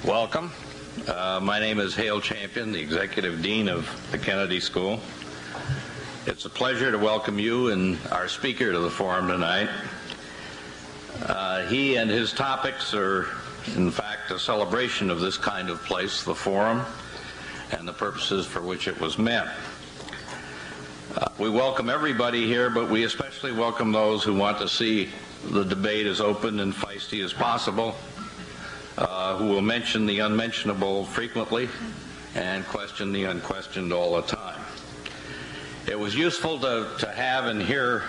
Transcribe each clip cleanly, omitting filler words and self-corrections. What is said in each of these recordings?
Welcome. My name is Hale Champion, the Executive Dean of the Kennedy School. It's a pleasure to welcome you and our speaker to the forum tonight. He and his topics are, in fact, a celebration of this kind of place, the forum, and the purposes for which it was meant. We welcome everybody here, but we especially welcome those who want to see the debate as open and feisty as possible, who will mention the unmentionable frequently and question the unquestioned all the time. It was useful to have and hear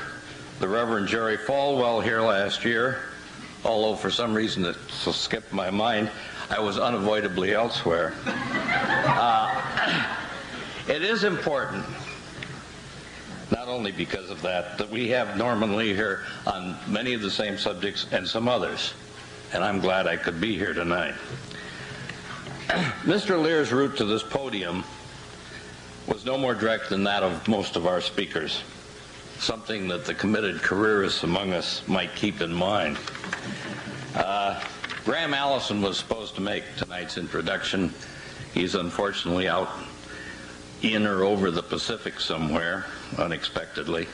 the Reverend Jerry Falwell here last year, although for some reason it skipped my mind. I was unavoidably elsewhere. It is important, not only because of that we have Norman Lear here on many of the same subjects and some others, and I'm glad I could be here tonight. Mr. Lear's route to this podium was no more direct than that of most of our speakers, something that the committed careerists among us might keep in mind. Graham Allison was supposed to make tonight's introduction. He's unfortunately out in or over the Pacific somewhere, unexpectedly.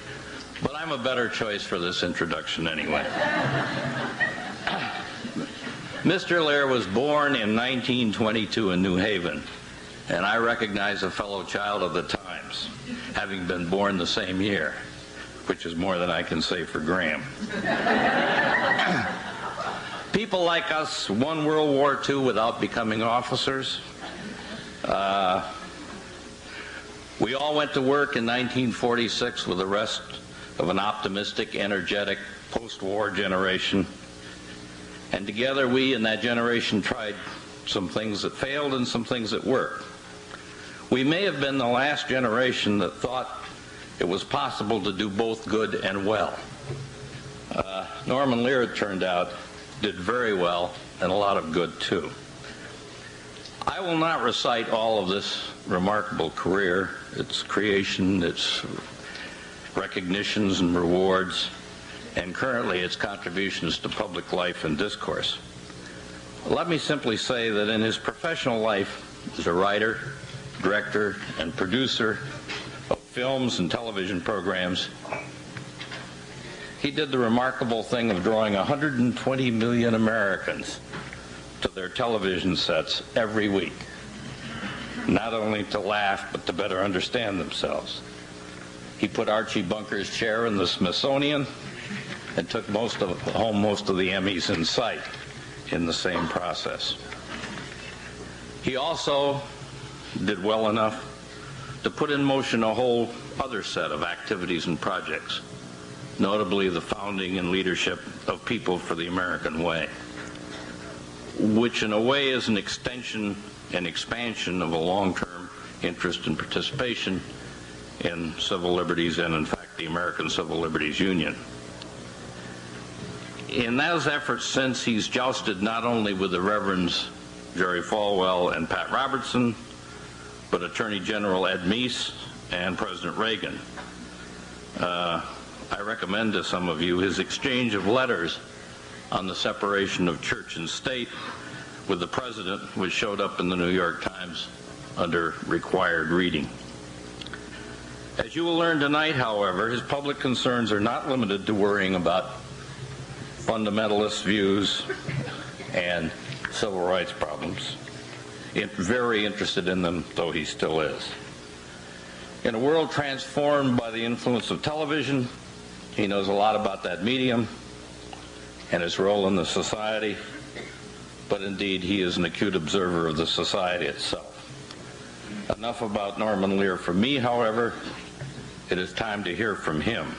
But I'm a better choice for this introduction anyway. Mr. Lear was born in 1922 in New Haven, and I recognize a fellow child of the times, having been born the same year, which is more than I can say for Graham. People like us won World War II without becoming officers. We all went to work in 1946 with the rest of an optimistic, energetic, post-war generation. And together we in that generation tried some things that failed and some things that worked. We may have been the last generation that thought it was possible to do both good and well. Norman Lear, it turned out, did very well and a lot of good too. I will not recite all of this remarkable career, its creation, its recognitions and rewards, and currently its contributions to public life and discourse. Let me simply say that in his professional life as a writer, director, and producer of films and television programs, he did the remarkable thing of drawing 120 million Americans to their television sets every week, not only to laugh but to better understand themselves. He put Archie Bunker's chair in the Smithsonian and took home most of the Emmys in sight in the same process. He also did well enough to put in motion a whole other set of activities and projects, notably the founding and leadership of People for the American Way, which in a way is an extension and expansion of a long-term interest and participation in civil liberties and, in fact, the American Civil Liberties Union. In those efforts since, he's jousted not only with the Reverends Jerry Falwell and Pat Robertson, but Attorney General Ed Meese and President Reagan. I recommend to some of you his exchange of letters on the separation of church and state with the President, which showed up in the New York Times under required reading. As you will learn tonight, however, his public concerns are not limited to worrying about fundamentalist views and civil rights problems. Very interested in them, though he still is. In a world transformed by the influence of television, he knows a lot about that medium and its role in the society, but indeed he is an acute observer of the society itself. Enough about Norman Lear for me, however. It is time to hear from him.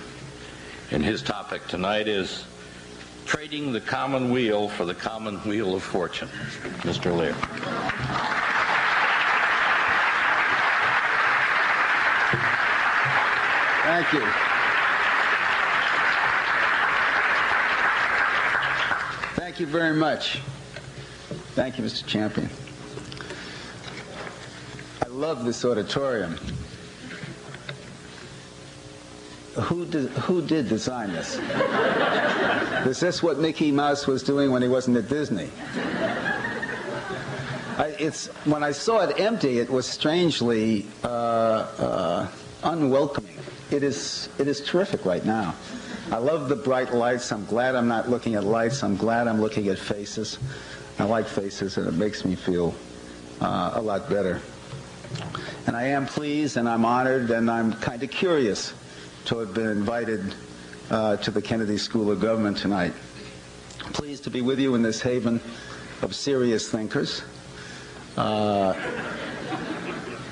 And his topic tonight is Trading the Common Weal for the Common Wheel of Fortune. Mr. Lear. Thank you. Thank you very much. Thank you, Mr. Champion. I love this auditorium. Who did design this? Is this what Mickey Mouse was doing when he wasn't at Disney? When I saw it empty, it was strangely unwelcoming. It is terrific right now. I love the bright lights. I'm glad I'm not looking at lights. I'm glad I'm looking at faces. I like faces, and it makes me feel a lot better. And I am pleased, and I'm honored, and I'm kind of curious to have been invited to the Kennedy School of Government tonight. Pleased to be with you in this haven of serious thinkers.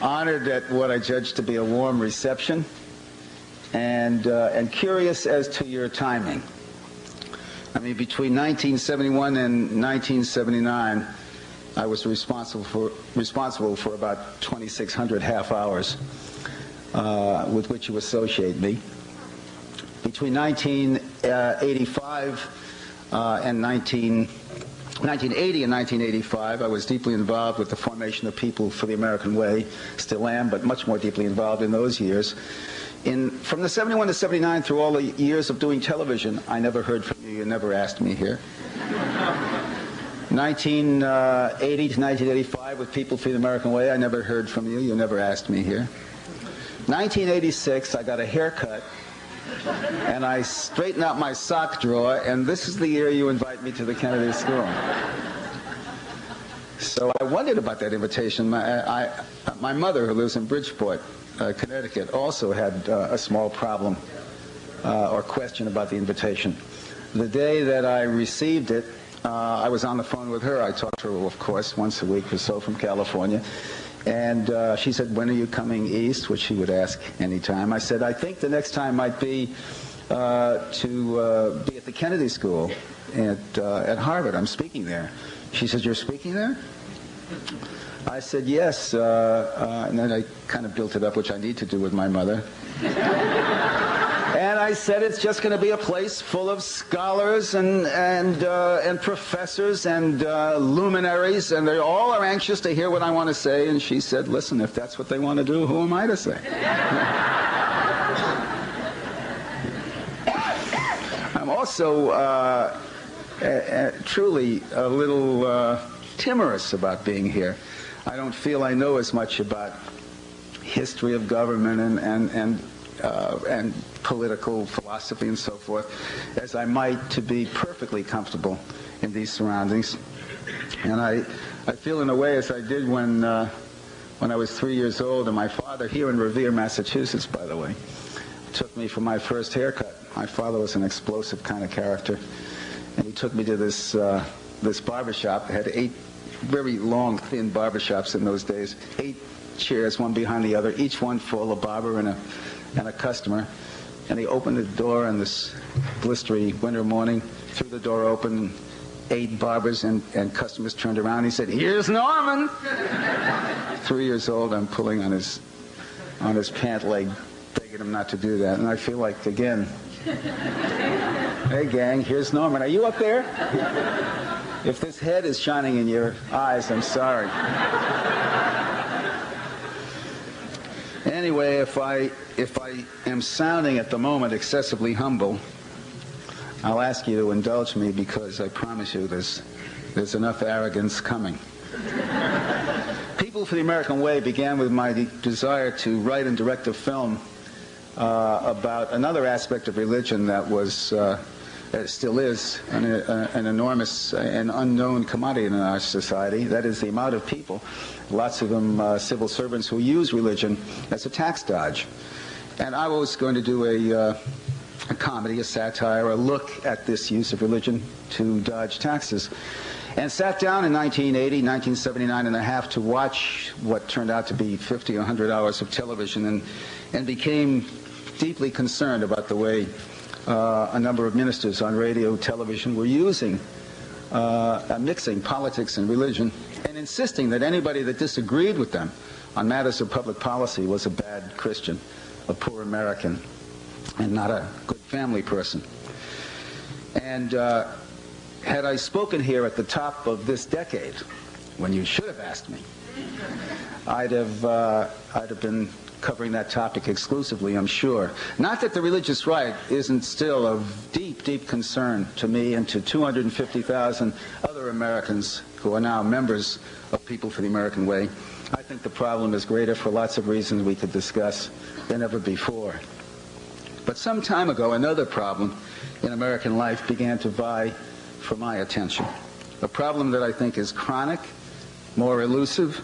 Honored at what I judge to be a warm reception, and curious as to your timing. I mean, between 1971 and 1979, I was responsible for about 2,600 half hours with which you associate me. Between 1985 and 1980 and 1985, I was deeply involved with the formation of People for the American Way, still am, but much more deeply involved in those years. From the 71 to 79, through all the years of doing television, I never heard from you. You never asked me here. 1980 to 1985 with People for the American Way, I never heard from you. You never asked me here. 1986, I got a haircut, and I straightened out my sock drawer, and this is the year you invite me to the Kennedy School. So I wondered about that invitation. My mother, who lives in Bridgeport, Connecticut, also had a small problem or question about the invitation. The day that I received it, I was on the phone with her. I talked to her, of course, once a week or so from California. And she said, when are you coming east? Which she would ask any time. I said, I think the next time might be to be at the Kennedy School at Harvard. I'm speaking there. She said, you're speaking there? I said, yes. And then I kind of built it up, which I need to do with my mother. And I said, it's just going to be a place full of scholars and professors and luminaries, and they all are anxious to hear what I want to say. And she said, listen, if that's what they want to do, who am I to say? I'm also truly a little timorous about being here. I don't feel I know as much about history of government and political philosophy and so forth as I might to be perfectly comfortable in these surroundings. And I feel in a way as I did when I was 3 years old, and my father, here in Revere, Massachusetts, by the way, took me for my first haircut. My father was an explosive kind of character, and he took me to this barbershop. It had 8 very long, thin barbershops in those days, 8 chairs, one behind the other, each one full of barber and a customer. And he opened the door on this blistery winter morning, threw the door open, 8 barbers and customers turned around. He said, here's Norman. 3 years old, I'm pulling on his pant leg, begging him not to do that. And I feel like, again, hey gang, here's Norman. Are you up there? If this head is shining in your eyes, I'm sorry. Anyway, if I am sounding at the moment excessively humble, I'll ask you to indulge me, because I promise you there's enough arrogance coming. People for the American Way began with my desire to write and direct a film about another aspect of religion that was, still is, an enormous and unknown commodity in our society. That is the amount of people, lots of them civil servants, who use religion as a tax dodge. And I was going to do a comedy, a satire, a look at this use of religion to dodge taxes. And sat down in 1980, 1979 and a half to watch what turned out to be 50 or 100 hours of television, and became deeply concerned about the way a number of ministers on radio, television were using, mixing politics and religion, and insisting that anybody that disagreed with them on matters of public policy was a bad Christian, a poor American, and not a good family person. And had I spoken here at the top of this decade, when you should have asked me, I'd have been covering that topic exclusively, I'm sure. Not that the religious right isn't still of deep, deep concern to me and to 250,000 other Americans who are now members of People for the American Way. I think the problem is greater for lots of reasons we could discuss than ever before. But some time ago, another problem in American life began to vie for my attention. A problem that I think is chronic, more elusive,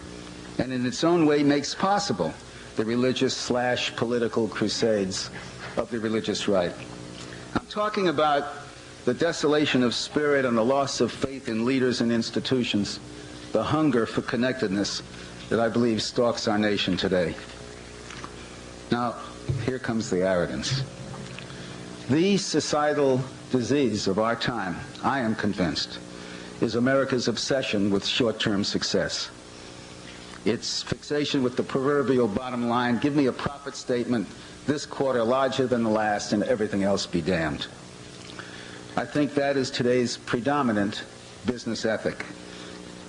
and in its own way makes possible the religious/political crusades of the religious right. I'm talking about the desolation of spirit and the loss of faith in leaders and institutions, the hunger for connectedness that I believe stalks our nation today. Now, here comes the arrogance. The societal disease of our time, I am convinced, is America's obsession with short-term success. Its fixation with the proverbial bottom line, give me a profit statement this quarter larger than the last and everything else be damned. I think that is today's predominant business ethic.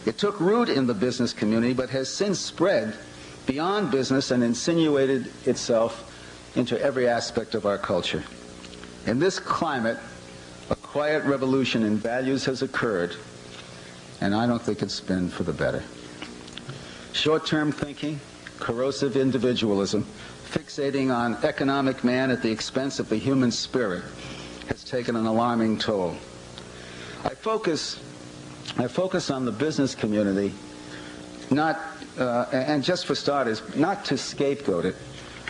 It took root in the business community but has since spread beyond business and insinuated itself into every aspect of our culture. In this climate, a quiet revolution in values has occurred, and I don't think it's been for the better. Short-term thinking, corrosive individualism, fixating on economic man at the expense of the human spirit has taken an alarming toll. I focus on the business community, and just for starters, not to scapegoat it,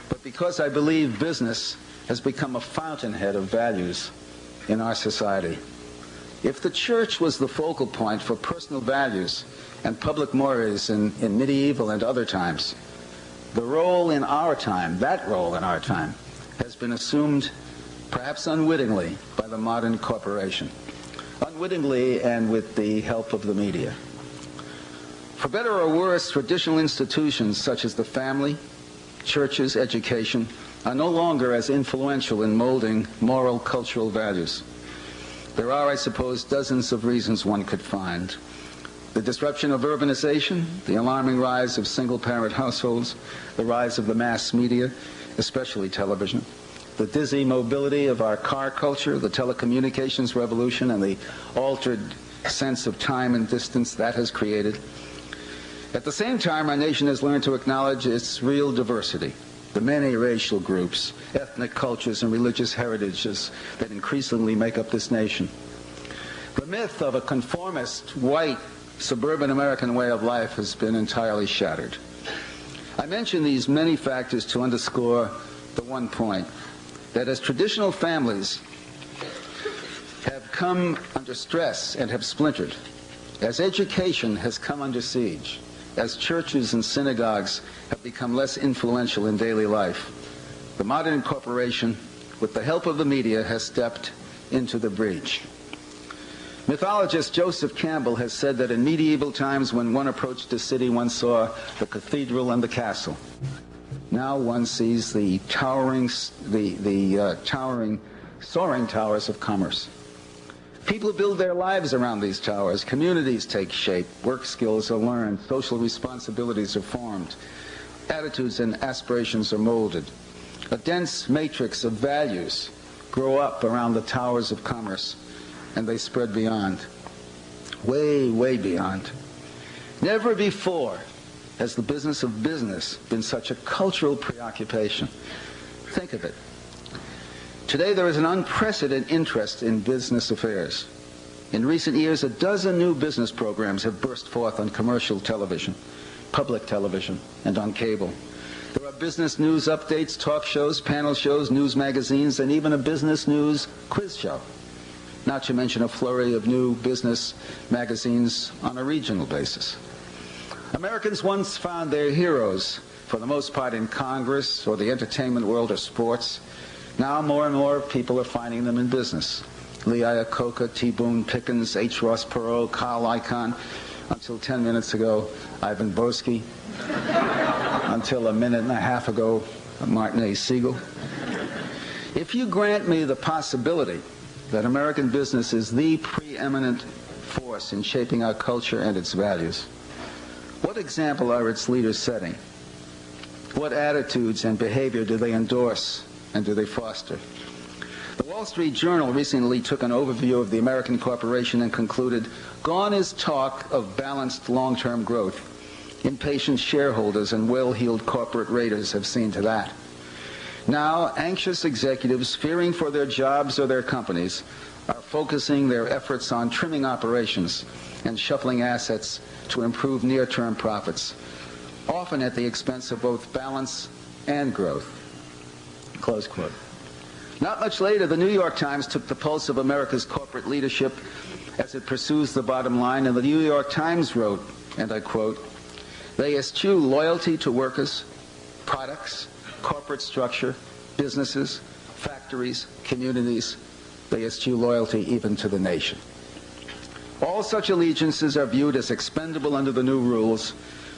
but because I believe business has become a fountainhead of values in our society. If the church was the focal point for personal values and public mores in medieval and other times, the role in our time, that role in our time, has been assumed, perhaps unwittingly, by the modern corporation. Unwittingly and with the help of the media. For better or worse, traditional institutions such as the family, churches, education, are no longer as influential in molding moral, cultural values. There are, I suppose, dozens of reasons one could find. The disruption of urbanization, the alarming rise of single-parent households, the rise of the mass media, especially television, the dizzy mobility of our car culture, the telecommunications revolution, and the altered sense of time and distance that has created. At the same time, our nation has learned to acknowledge its real diversity, the many racial groups, ethnic cultures, and religious heritages that increasingly make up this nation. The myth of a conformist, white, suburban American way of life has been entirely shattered. I mention these many factors to underscore the one point, that as traditional families have come under stress and have splintered, as education has come under siege, as churches and synagogues have become less influential in daily life, the modern corporation, with the help of the media, has stepped into the breach. Mythologist Joseph Campbell has said that in medieval times, when one approached a city, one saw the cathedral and the castle. Now one sees the towering, soaring towers of commerce. People build their lives around these towers. Communities take shape. Work skills are learned. Social responsibilities are formed. Attitudes and aspirations are molded. A dense matrix of values grow up around the towers of commerce, and they spread beyond. Way, way beyond. Never before has the business of business been such a cultural preoccupation. Think of it. Today there is an unprecedented interest in business affairs. In recent years, a dozen new business programs have burst forth on commercial television, public television, and on cable. There are business news updates, talk shows, panel shows, news magazines, and even a business news quiz show. Not to mention a flurry of new business magazines on a regional basis. Americans once found their heroes, for the most part in Congress or the entertainment world or sports. Now more and more people are finding them in business. Lee Iacocca, T. Boone Pickens, H. Ross Perot, Carl Icahn. Until 10 minutes ago, Ivan Boesky. Until a minute and a half ago, Martin A. Siegel. If you grant me the possibility that American business is the preeminent force in shaping our culture and its values, what example are its leaders setting? What attitudes and behavior do they endorse and do they foster? The Wall Street Journal recently took an overview of the American corporation and concluded, "Gone is talk of balanced long-term growth. Impatient shareholders and well-heeled corporate raiders have seen to that. Now, anxious executives fearing for their jobs or their companies are focusing their efforts on trimming operations and shuffling assets to improve near-term profits, often at the expense of both balance and growth." Close quote. Not much later, the New York Times took the pulse of America's corporate leadership as it pursues the bottom line, and the New York Times wrote, and I quote, "They eschew loyalty to workers, products, corporate structure, businesses, factories, communities. They eschew loyalty even to the nation. All such allegiances are viewed as expendable under the new rules.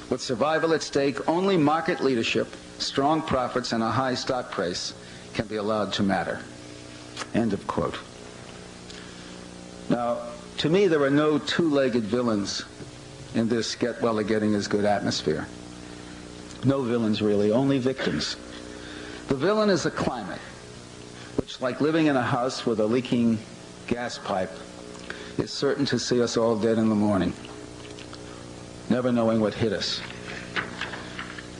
With survival at stake, only market leadership, strong profits, and a high stock price can be allowed to matter." End of quote. Now, to me, there are no two-legged villains in this get-well-a-getting-as-good atmosphere. No villains, really, only victims. The villain is a climate, which, like living in a house with a leaking gas pipe, is certain to see us all dead in the morning, never knowing what hit us.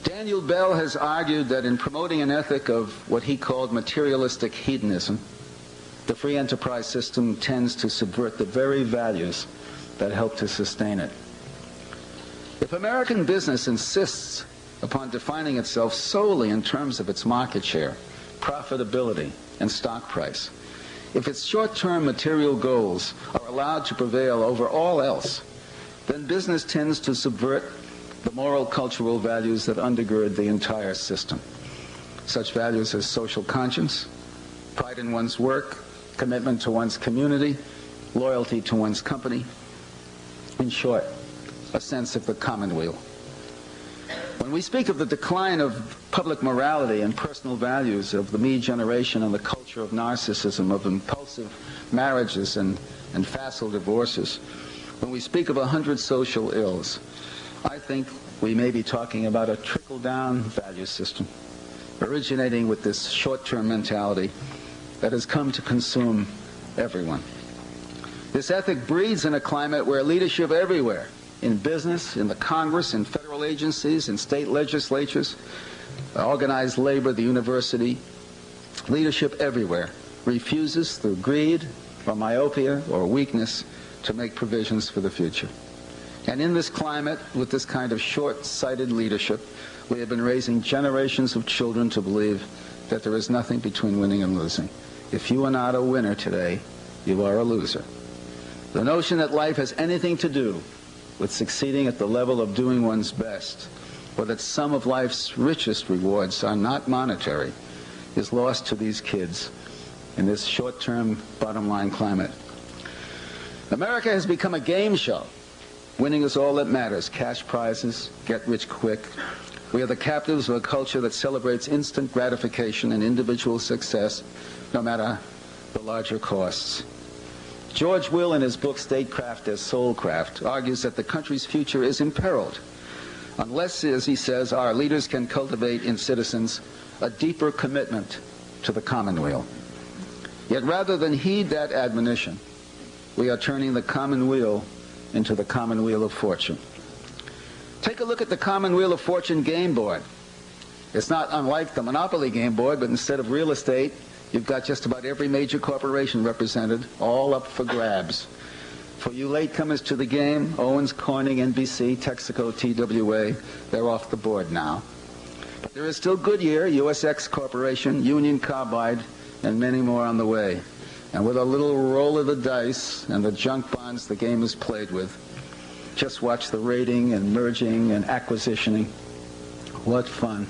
Daniel Bell has argued that in promoting an ethic of what he called materialistic hedonism, the free enterprise system tends to subvert the very values that help to sustain it. If American business insists upon defining itself solely in terms of its market share, profitability, and stock price, if its short-term material goals are allowed to prevail over all else, then business tends to subvert the moral cultural values that undergird the entire system. Such values as social conscience, pride in one's work, commitment to one's community, loyalty to one's company. In short, a sense of the commonweal. When we speak of the decline of public morality and personal values of the me generation and the culture of narcissism, of impulsive marriages and facile divorces, when we speak of 100 social ills, I think we may be talking about a trickle-down value system originating with this short-term mentality that has come to consume everyone. This ethic breeds in a climate where leadership everywhere, in business, in the Congress, in federal agencies, in state legislatures, organized labor, the university, leadership everywhere refuses through greed or myopia or weakness to make provisions for the future. And in this climate, with this kind of short-sighted leadership, we have been raising generations of children to believe that there is nothing between winning and losing. If you are not a winner today, you are a loser. The notion that life has anything to do with succeeding at the level of doing one's best, or that some of life's richest rewards are not monetary, is lost to these kids in this short-term bottom-line climate. America has become a game show. Winning is all that matters. Cash prizes, get rich quick. We are the captives of a culture that celebrates instant gratification and individual success, no matter the larger costs. George Weal, in his book Statecraft as Soulcraft, argues that the country's future is imperiled unless, as he says, our leaders can cultivate in citizens a deeper commitment to the commonweal. Yet rather than heed that admonition, we are turning the commonweal into the commonweal of fortune. Take a look at the commonweal of fortune game board. It's not unlike the Monopoly game board, but instead of real estate, you've got just about every major corporation represented, all up for grabs. For you latecomers to the game, Owens, Corning, NBC, Texaco, TWA, they're off the board now. But there is still Goodyear, USX Corporation, Union Carbide, and many more on the way. And with a little roll of the dice and the junk bonds the game is played with, just watch the raiding and merging and acquisitioning. What fun.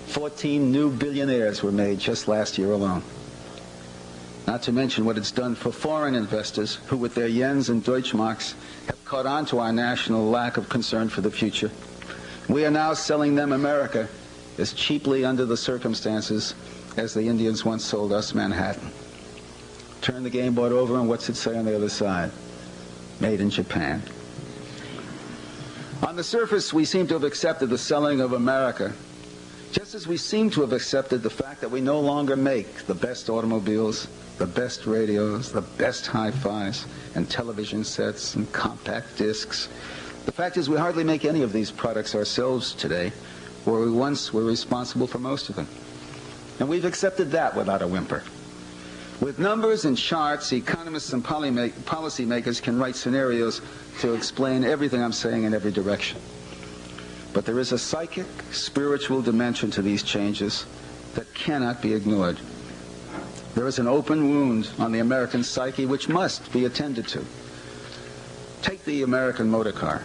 14 new billionaires were made just last year alone. Not to mention what it's done for foreign investors who, with their yens and Deutschmarks, have caught on to our national lack of concern for the future. We are now selling them America as cheaply under the circumstances as the Indians once sold us Manhattan. Turn the game board over, and what's it say on the other side? Made in Japan. On the surface, we seem to have accepted the selling of America Just as we seem to have accepted the fact that we no longer make the best automobiles, the best radios, the best hi-fis, and television sets and compact discs. The fact is we hardly make any of these products ourselves today, where we once were responsible for most of them. And we've accepted that without a whimper. With numbers and charts, economists and policymakers can write scenarios to explain everything I'm saying in every direction. But there is a psychic, spiritual dimension to these changes that cannot be ignored. There is an open wound on the American psyche which must be attended to. Take the American motor car.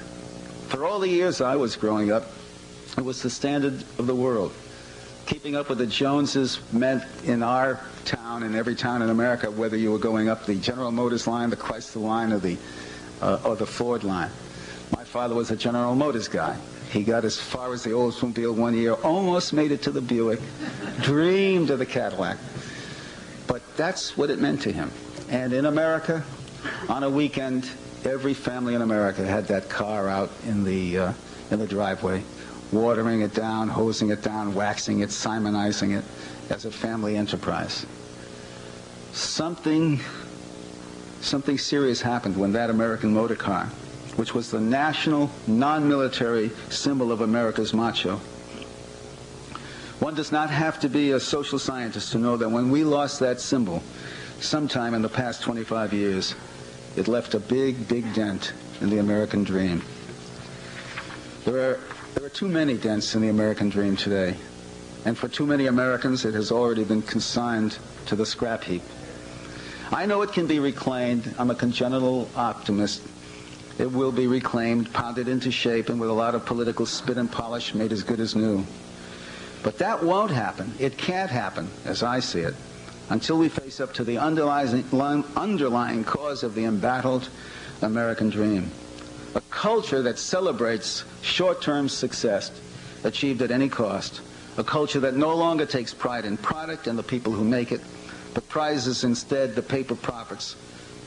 For all the years I was growing up, it was the standard of the world. Keeping up with the Joneses meant in our town and every town in America, whether you were going up the General Motors line, the Chrysler line, or the Ford line. My father was a General Motors guy. He got as far as the Oldsmobile one year, almost made it to the Buick, dreamed of the Cadillac. But that's what it meant to him. And in America, on a weekend, every family in America had that car out in the driveway, watering it down, hosing it down, waxing it, Simonizing it as a family enterprise. Something serious happened when that American motor car, which was the national, non-military symbol of America's macho. One does not have to be a social scientist to know that when we lost that symbol, sometime in the past 25 years, it left a big, big dent in the American dream. There are too many dents in the American dream today, and for too many Americans, it has already been consigned to the scrap heap. I know it can be reclaimed. I'm a congenital optimist. It will be reclaimed, pounded into shape, and with a lot of political spit and polish, made as good as new. But that won't happen. It can't happen, as I see it, until we face up to the underlying cause of the embattled American dream. A culture that celebrates short-term success achieved at any cost. A culture that no longer takes pride in product and the people who make it, but prizes instead the paper profits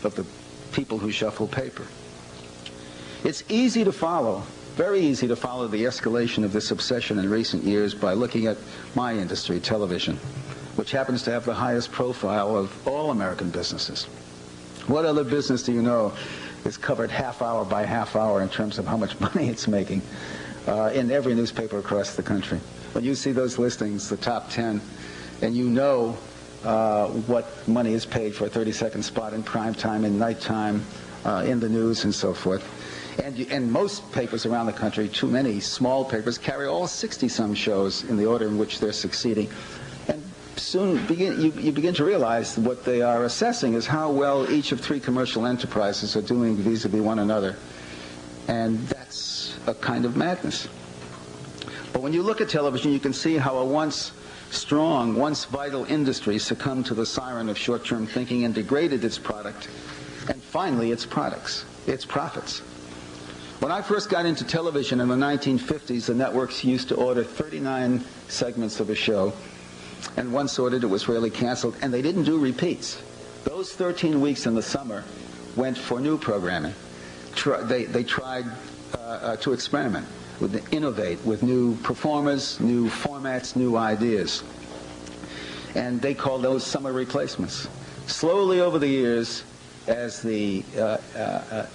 of the people who shuffle paper. It's easy to follow, very easy to follow the escalation of this obsession in recent years by looking at my industry, television, which happens to have the highest profile of all American businesses. What other business do you know is covered half hour by half hour in terms of how much money it's making in every newspaper across the country? When you see those listings, the top 10, and you know what money is paid for a 30-second spot in prime time, in nighttime, in the news, and so forth. And most papers around the country, too many small papers, carry all 60-some shows in the order in which they're succeeding. And soon you begin to realize what they are assessing is how well each of three commercial enterprises are doing vis-a-vis one another. And that's a kind of madness. But when you look at television, you can see how a once strong, once vital industry succumbed to the siren of short-term thinking and degraded its product, and finally its products, its profits. When I first got into television in the 1950s, the networks used to order 39 segments of a show, and once ordered, it was rarely canceled, and they didn't do repeats. Those 13 weeks in the summer went for new programming. They tried to experiment, innovate with new performers, new formats, new ideas. And they called those summer replacements. Slowly over the years, as the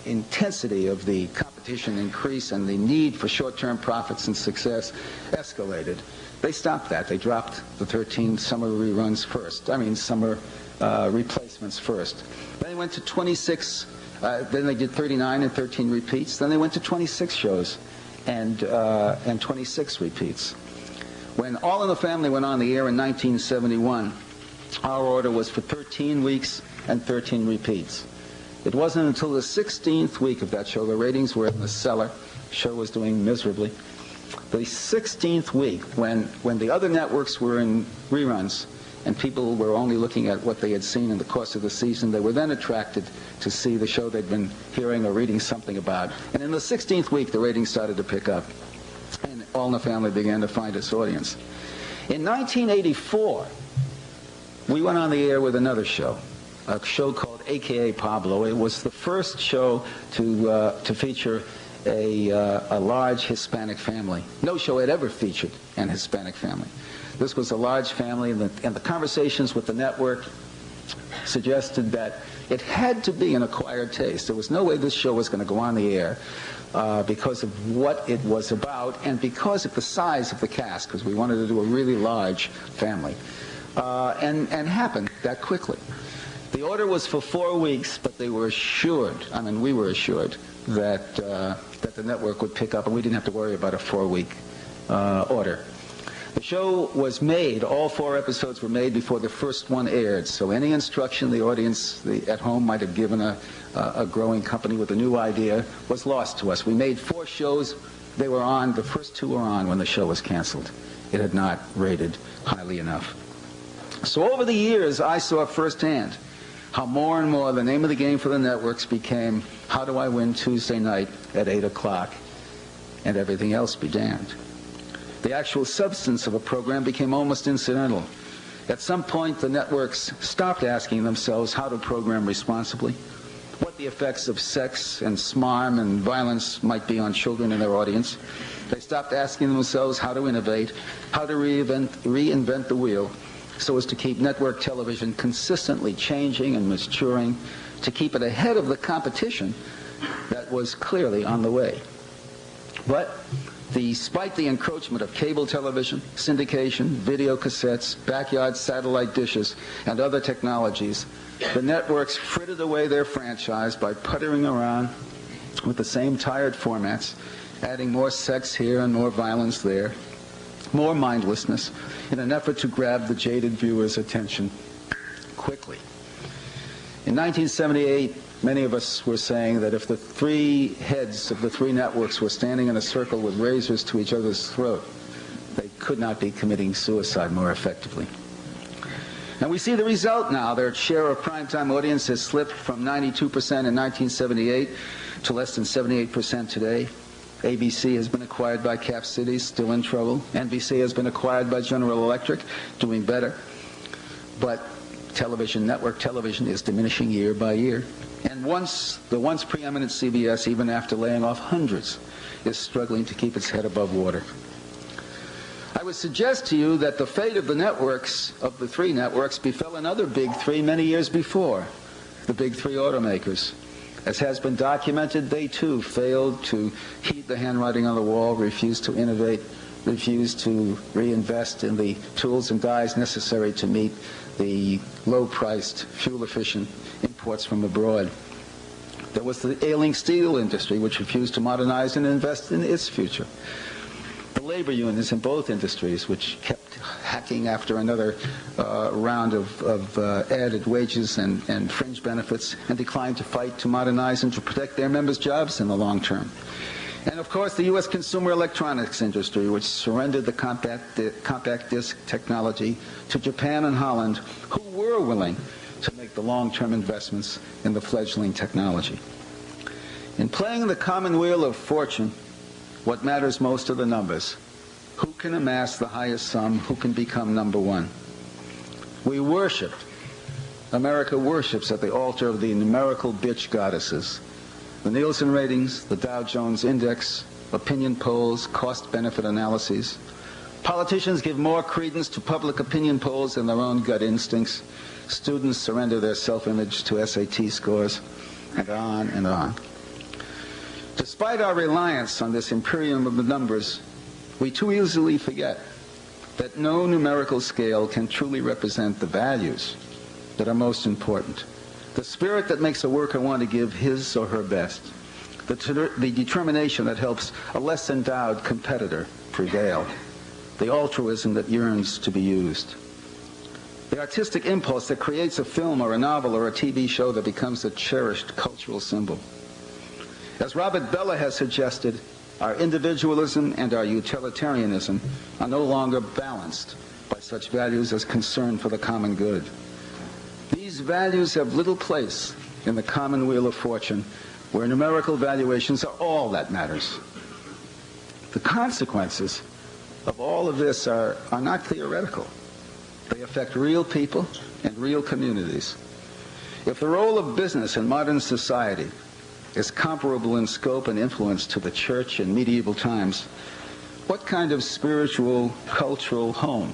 intensity of the competition increased and the need for short-term profits and success escalated, they stopped that. They dropped the 13 summer reruns first. I mean, summer replacements first. Then they went to 26. Then they did 39 and 13 repeats. Then they went to 26 shows and 26 repeats. When All in the Family went on the air in 1971, our order was for 13 weeks and 13 repeats. It wasn't until the 16th week of that show, the ratings were in the cellar, the show was doing miserably. The 16th week, when the other networks were in reruns and people were only looking at what they had seen in the course of the season, they were then attracted to see the show they'd been hearing or reading something about. And in the 16th week, the ratings started to pick up, and All in the Family began to find its audience. In 1984, we went on the air with another show, a show called AKA Pablo. It was the first show to feature a large Hispanic family. No show had ever featured an Hispanic family. This was a large family, and the conversations with the network suggested that it had to be an acquired taste. There was no way this show was going to go on the air because of what it was about and because of the size of the cast, because we wanted to do a really large family. And happened that quickly. The order was for 4 weeks, but they were assured, we were assured, that the network would pick up, and we didn't have to worry about a 4-week order. The show was made, all 4 episodes were made before the first one aired, so any instruction the audience at home might have given a growing company with a new idea was lost to us. We made 4 shows. They were on, the first 2 were on when the show was canceled. It had not rated highly enough. So over the years, I saw firsthand how more and more the name of the game for the networks became, how do I win Tuesday night at 8 o'clock, and everything else be damned. The actual substance of a program became almost incidental. At some point, the networks stopped asking themselves how to program responsibly, what the effects of sex and smarm and violence might be on children and their audience. They stopped asking themselves how to innovate, how to reinvent the wheel, so as to keep network television consistently changing and maturing, to keep it ahead of the competition that was clearly on the way. But despite the encroachment of cable television, syndication, video cassettes, backyard satellite dishes, and other technologies, the networks frittered away their franchise by puttering around with the same tired formats, adding more sex here and more violence there, more mindlessness, in an effort to grab the jaded viewer's attention quickly. In 1978, many of us were saying that if the 3 heads of the 3 networks were standing in a circle with razors to each other's throat, they could not be committing suicide more effectively. And we see the result now. Their share of primetime audience has slipped from 92% in 1978 to less than 78% today. ABC has been acquired by Cap Cities, still in trouble. NBC has been acquired by General Electric, doing better. But network television is diminishing year by year. And the once preeminent CBS, even after laying off hundreds, is struggling to keep its head above water. I would suggest to you that the fate of the networks, of the 3 networks, befell another big 3 many years before, the big 3 automakers. As has been documented, they too failed to heed the handwriting on the wall, refused to innovate, refused to reinvest in the tools and dies necessary to meet the low-priced, fuel-efficient imports from abroad. There was the ailing steel industry, which refused to modernize and invest in its future. The labor unions in both industries, which kept hacking after another round of added wages and fringe benefits, and declined to fight to modernize and to protect their members' jobs in the long term. And of course, the U.S. consumer electronics industry, which surrendered the compact disc technology to Japan and Holland, who were willing to make the long-term investments in the fledgling technology. In playing the common wheel of fortune, what matters most are the numbers. Who can amass the highest sum? Who can become number 1? America worships at the altar of the numerical bitch goddesses. The Nielsen ratings, the Dow Jones Index, opinion polls, cost-benefit analyses. Politicians give more credence to public opinion polls than their own gut instincts. Students surrender their self-image to SAT scores, and on and on. Despite our reliance on this imperium of the numbers, we too easily forget that no numerical scale can truly represent the values that are most important. The spirit that makes a worker want to give his or her best. The determination that helps a less endowed competitor prevail. The altruism that yearns to be used. The artistic impulse that creates a film or a novel or a TV show that becomes a cherished cultural symbol. As Robert Bella has suggested, our individualism and our utilitarianism are no longer balanced by such values as concern for the common good. These values have little place in the common wheel of fortune, where numerical valuations are all that matters. The consequences of all of this are not theoretical. They affect real people and real communities. If the role of business in modern society is comparable in scope and influence to the church in medieval times, what kind of spiritual, cultural home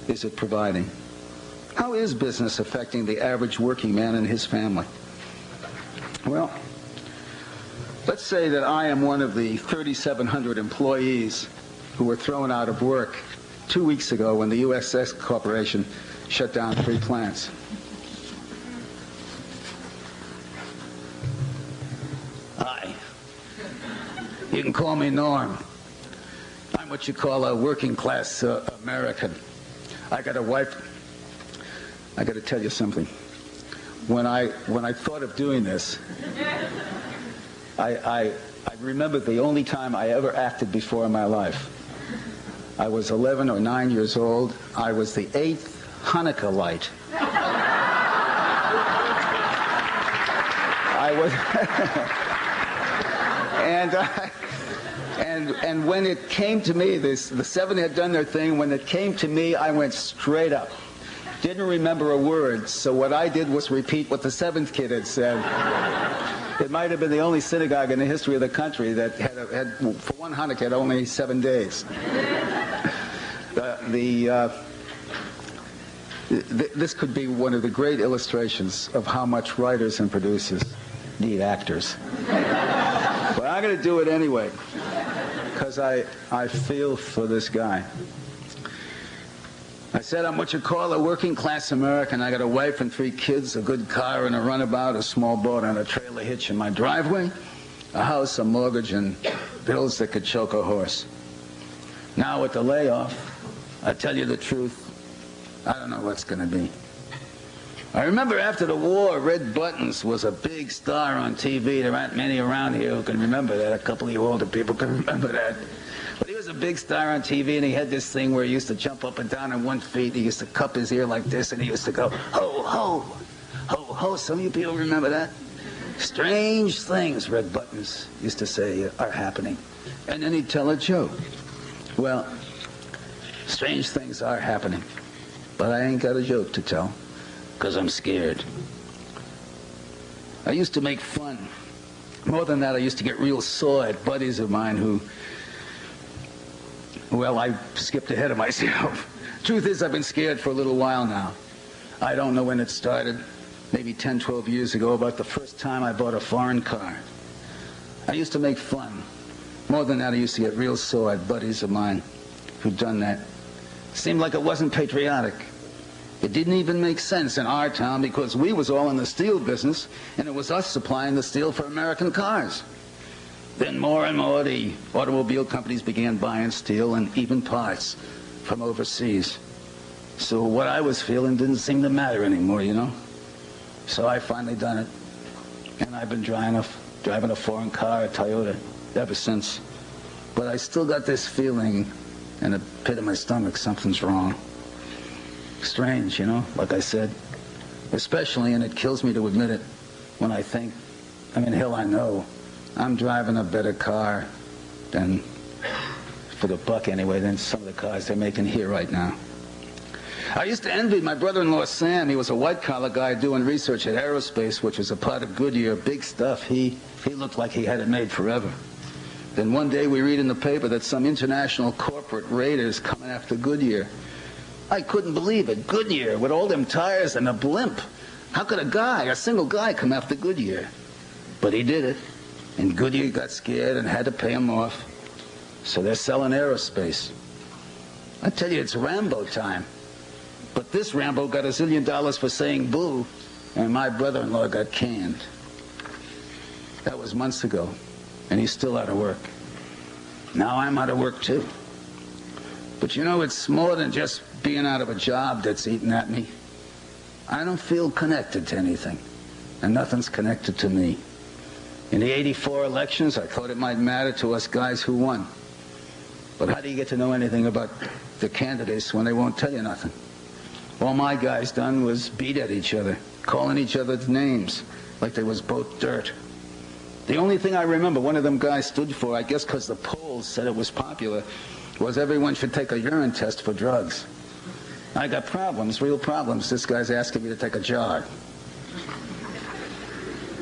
is it providing? How is business affecting the average working man and his family? Well, let's say that I am one of the 3,700 employees who were thrown out of work 2 weeks ago when the USS Corporation shut down 3 plants. Hi. You can call me Norm. I'm what you call a working class American. I got a wife. I got to tell you something. When I thought of doing this, I remember the only time I ever acted before in my life. I was 11 or 9 years old. I was the 8th Hanukkah light. I was, and when it came to me, the 7 had done their thing. When it came to me, I went straight up. Didn't remember a word, so what I did was repeat what the 7th kid had said. It might have been the only synagogue in the history of the country that had for one Hanukkah, had only 7 days. This could be one of the great illustrations of how much writers and producers need actors. But I'm going to do it anyway, because I feel for this guy. I said I'm what you call a working class American. I got a wife and 3 kids, a good car and a runabout, a small boat and a trailer hitch in my driveway, a house, a mortgage, and bills that could choke a horse. Now with the layoff, I tell you the truth, I don't know what's going to be. I remember after the war, Red Buttons was a big star on TV. There aren't many around here who can remember that. A couple of you older people can remember that. But he was a big star on TV, and he had this thing where he used to jump up and down on 1 foot. He used to cup his ear like this, and he used to go, ho, ho, ho, ho. Some of you people remember that? Strange things, Red Buttons used to say, are happening. And then he'd tell a joke. Well, strange things are happening, but I ain't got a joke to tell, because I'm scared. I used to make fun. More than that, I used to get real sore at buddies of mine who, well, I skipped ahead of myself. Truth is, I've been scared for a little while now. I don't know when it started, maybe 10, 12 years ago, about the first time I bought a foreign car. I used to make fun. More than that, I used to get real sore at buddies of mine who'd done that. Seemed like it wasn't patriotic. It didn't even make sense in our town because we was all in the steel business, and it was us supplying the steel for American cars. Then more and more, the automobile companies began buying steel and even parts from overseas. So what I was feeling didn't seem to matter anymore, you know? So I finally done it. And I've been driving a foreign car, a Toyota, ever since. But I still got this feeling in the pit of my stomach, something's wrong. Strange, you know, like I said. Especially, and it kills me to admit it, when I think, I mean, hell, I know, I'm driving a better car than, for the buck anyway, than some of the cars they're making here right now. I used to envy my brother-in-law Sam. He was a white-collar guy doing research at aerospace, which was a part of Goodyear, big stuff. He looked like he had it made forever. Then one day we read in the paper that some international corporate raiders coming after Goodyear. I couldn't believe it. Goodyear, with all them tires and a blimp. How could a single guy, come after Goodyear? But he did it. And Goodyear got scared and had to pay him off. So they're selling aerospace. I tell you, it's Rambo time. But this Rambo got $1 zillion for saying boo, and my brother-in-law got canned. That was months ago, and he's still out of work. Now I'm out of work too. But you know, it's more than just being out of a job that's eating at me. I don't feel connected to anything, and nothing's connected to me. In the '84 elections, I thought it might matter to us guys who won. But how do you get to know anything about the candidates when they won't tell you nothing? All my guys done was beat at each other, calling each other's names like they was both dirt. The only thing I remember one of them guys stood for, I guess because the polls said it was popular, was everyone should take a urine test for drugs. I got problems, real problems. This guy's asking me to take a jog.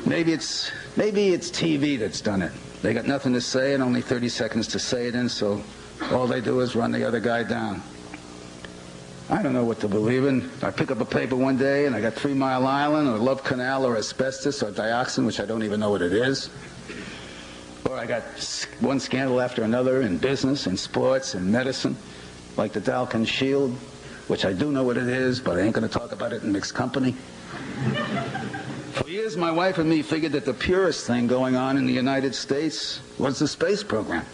Maybe it's Maybe it's TV that's done it. They got nothing to say and only 30 seconds to say it in, so all they do is run the other guy down. I don't know what to believe in. I pick up a paper one day and I got 3 Mile Island or Love Canal or asbestos or dioxin, which I don't even know what it is. Or I got one scandal after another in business, in sports, in medicine, like the Dalkin Shield, which I do know what it is, but I ain't going to talk about it in mixed company. For years, my wife and me figured that the purest thing going on in the United States was the space program.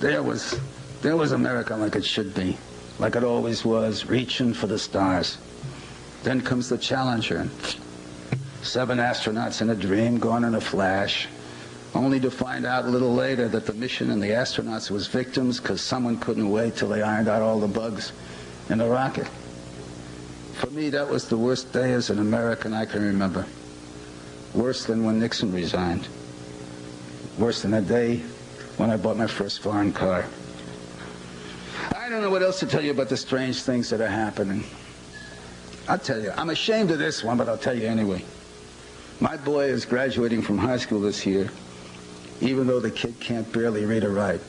There was America like it should be, like it always was, reaching for the stars. Then comes the Challenger, 7 astronauts in a dream, gone in a flash, only to find out a little later that the mission and the astronauts was victims because someone couldn't wait till they ironed out all the bugs in the rocket. For me, that was the worst day as an American I can remember. Worse than when Nixon resigned. Worse than the day when I bought my first foreign car. I don't know what else to tell you about the strange things that are happening. I'll tell you, I'm ashamed of this one, but I'll tell you anyway. My boy is graduating from high school this year, even though the kid can't barely read or write.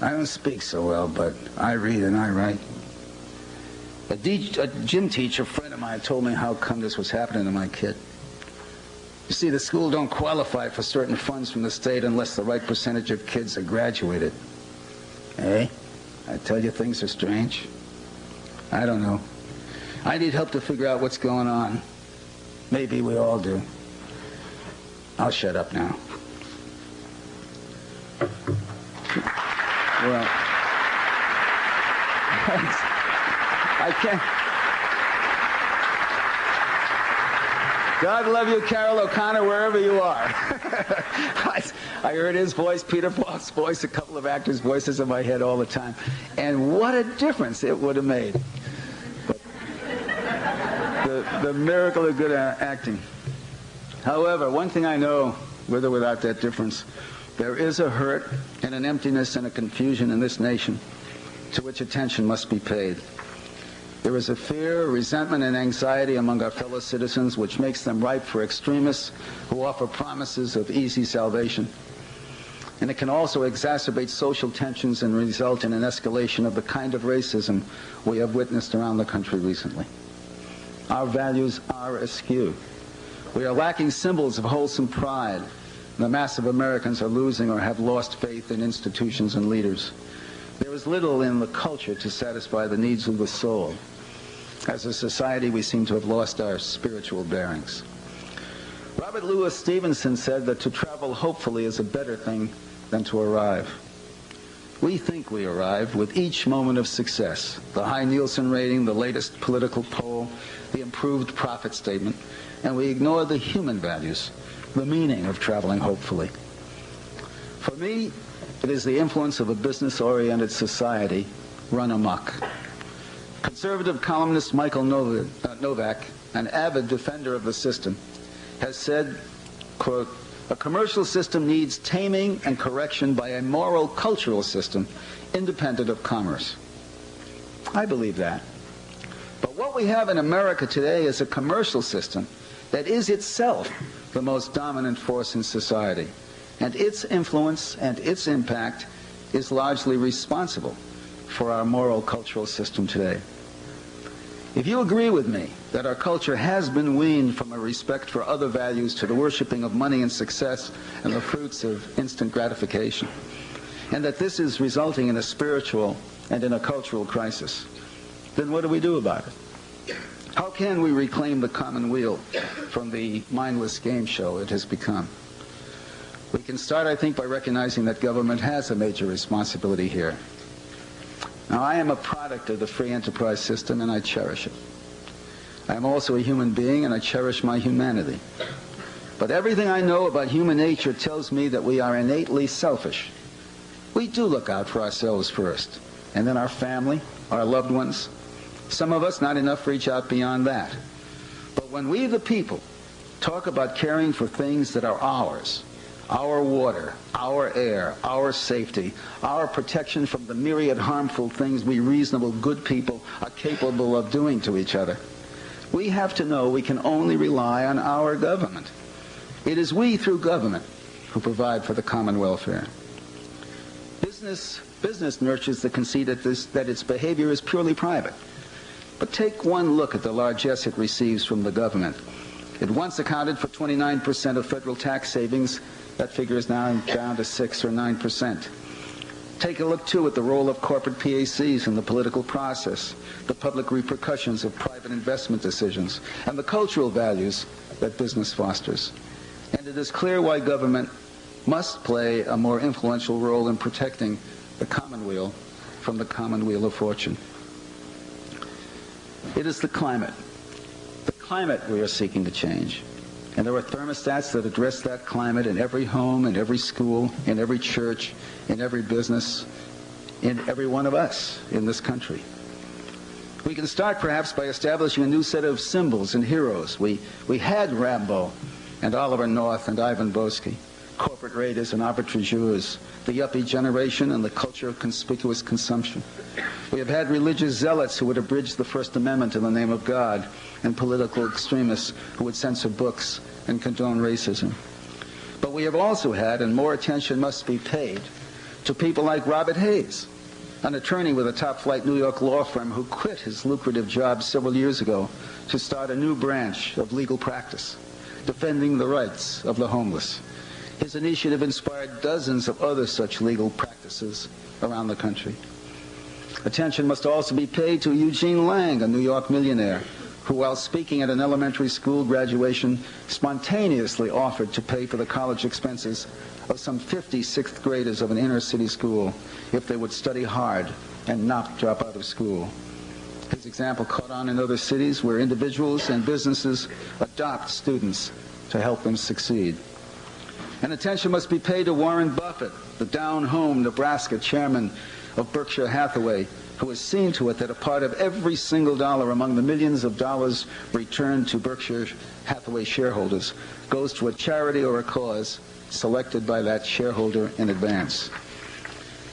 I don't speak so well, but I read and I write. A gym teacher friend of mine told me how come this was happening to my kid. You see, the school don't qualify for certain funds from the state unless the right percentage of kids are graduated. Eh? I tell you, things are strange. I don't know. I need help to figure out what's going on. Maybe we all do. I'll shut up now. Well, I can't. God love you, Carol O'Connor, wherever you are. I heard his voice, Peter Falk's voice, a couple of actors' voices in my head all the time. And what a difference it would have made. But the miracle of good acting. However, one thing I know, with or without that difference, there is a hurt and an emptiness and a confusion in this nation to which attention must be paid. There is a fear, resentment, and anxiety among our fellow citizens which makes them ripe for extremists who offer promises of easy salvation. And it can also exacerbate social tensions and result in an escalation of the kind of racism we have witnessed around the country recently. Our values are askew. We are lacking symbols of wholesome pride. The mass of Americans are losing or have lost faith in institutions and leaders. There is little in the culture to satisfy the needs of the soul. As a society, we seem to have lost our spiritual bearings. Robert Louis Stevenson said that to travel hopefully is a better thing than to arrive. We think we arrive with each moment of success, the high Nielsen rating, the latest political poll, the improved profit statement, and we ignore the human values, the meaning of traveling hopefully. For me, it is the influence of a business-oriented society run amok. Conservative columnist Michael Novak, an avid defender of the system, has said, quote, "A commercial system needs taming and correction by a moral cultural system independent of commerce." I believe that. But what we have in America today is a commercial system that is itself the most dominant force in society. And its influence and its impact is largely responsible for our moral cultural system today. If you agree with me that our culture has been weaned from a respect for other values to the worshiping of money and success and the fruits of instant gratification, and that this is resulting in a spiritual and in a cultural crisis, then what do we do about it? How can we reclaim the common weal from the mindless game show it has become? We can start, I think, by recognizing that government has a major responsibility here. Now, I am a product of the free enterprise system, and I cherish it. I am also a human being, and I cherish my humanity. But everything I know about human nature tells me that we are innately selfish. We do look out for ourselves first, and then our family, our loved ones. Some of us, not enough, reach out beyond that. But when we, the people, talk about caring for things that are ours, our water, our air, our safety, our protection from the myriad harmful things we reasonable good people are capable of doing to each other, we have to know we can only rely on our government. It is we, through government, who provide for the common welfare. Business nurtures the conceit that its behavior is purely private. But take one look at the largesse it receives from the government. It once accounted for 29% of federal tax savings. That figure is now down to 6 or 9%. Take a look, too, at the role of corporate PACs in the political process, the public repercussions of private investment decisions, and the cultural values that business fosters. And it is clear why government must play a more influential role in protecting the commonweal from the commonweal of fortune. It is the climate. The climate we are seeking to change. And there are thermostats that address that climate in every home, in every school, in every church, in every business, in every one of us in this country. We can start perhaps by establishing a new set of symbols and heroes. We had Rambo and Oliver North and Ivan Boesky, corporate raiders and arbitrageurs, the yuppie generation and the culture of conspicuous consumption. We have had religious zealots who would abridge the First Amendment in the name of God, and political extremists who would censor books and condone racism. But we have also had, and more attention must be paid, to people like Robert Hayes, an attorney with a top-flight New York law firm who quit his lucrative job several years ago to start a new branch of legal practice, defending the rights of the homeless. His initiative inspired dozens of other such legal practices around the country. Attention must also be paid to Eugene Lang, a New York millionaire, who, while speaking at an elementary school graduation, spontaneously offered to pay for the college expenses of some 50 sixth graders of an inner-city school if they would study hard and not drop out of school. His example caught on in other cities where individuals and businesses adopt students to help them succeed. And attention must be paid to Warren Buffett, the down-home Nebraska chairman of Berkshire Hathaway, who has seen to it that a part of every single dollar among the millions of dollars returned to Berkshire Hathaway shareholders goes to a charity or a cause selected by that shareholder in advance.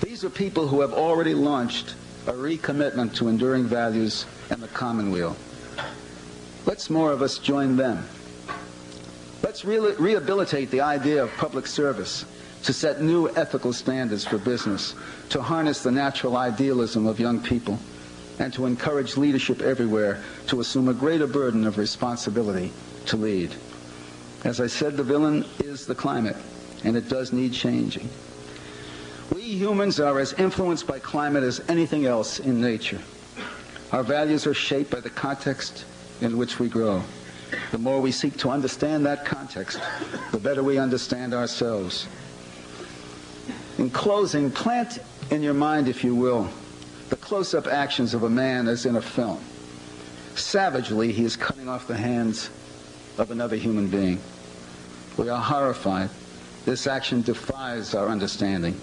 These are people who have already launched a recommitment to enduring values and the commonweal. Let's more of us join them. Let's rehabilitate the idea of public service, to set new ethical standards for business, to harness the natural idealism of young people, and to encourage leadership everywhere to assume a greater burden of responsibility to lead. As I said, the villain is the climate, and it does need changing. We humans are as influenced by climate as anything else in nature. Our values are shaped by the context in which we grow. The more we seek to understand that context, the better we understand ourselves. In closing, plant in your mind, if you will, the close-up actions of a man as in a film. Savagely, he is cutting off the hands of another human being. We are horrified. This action defies our understanding.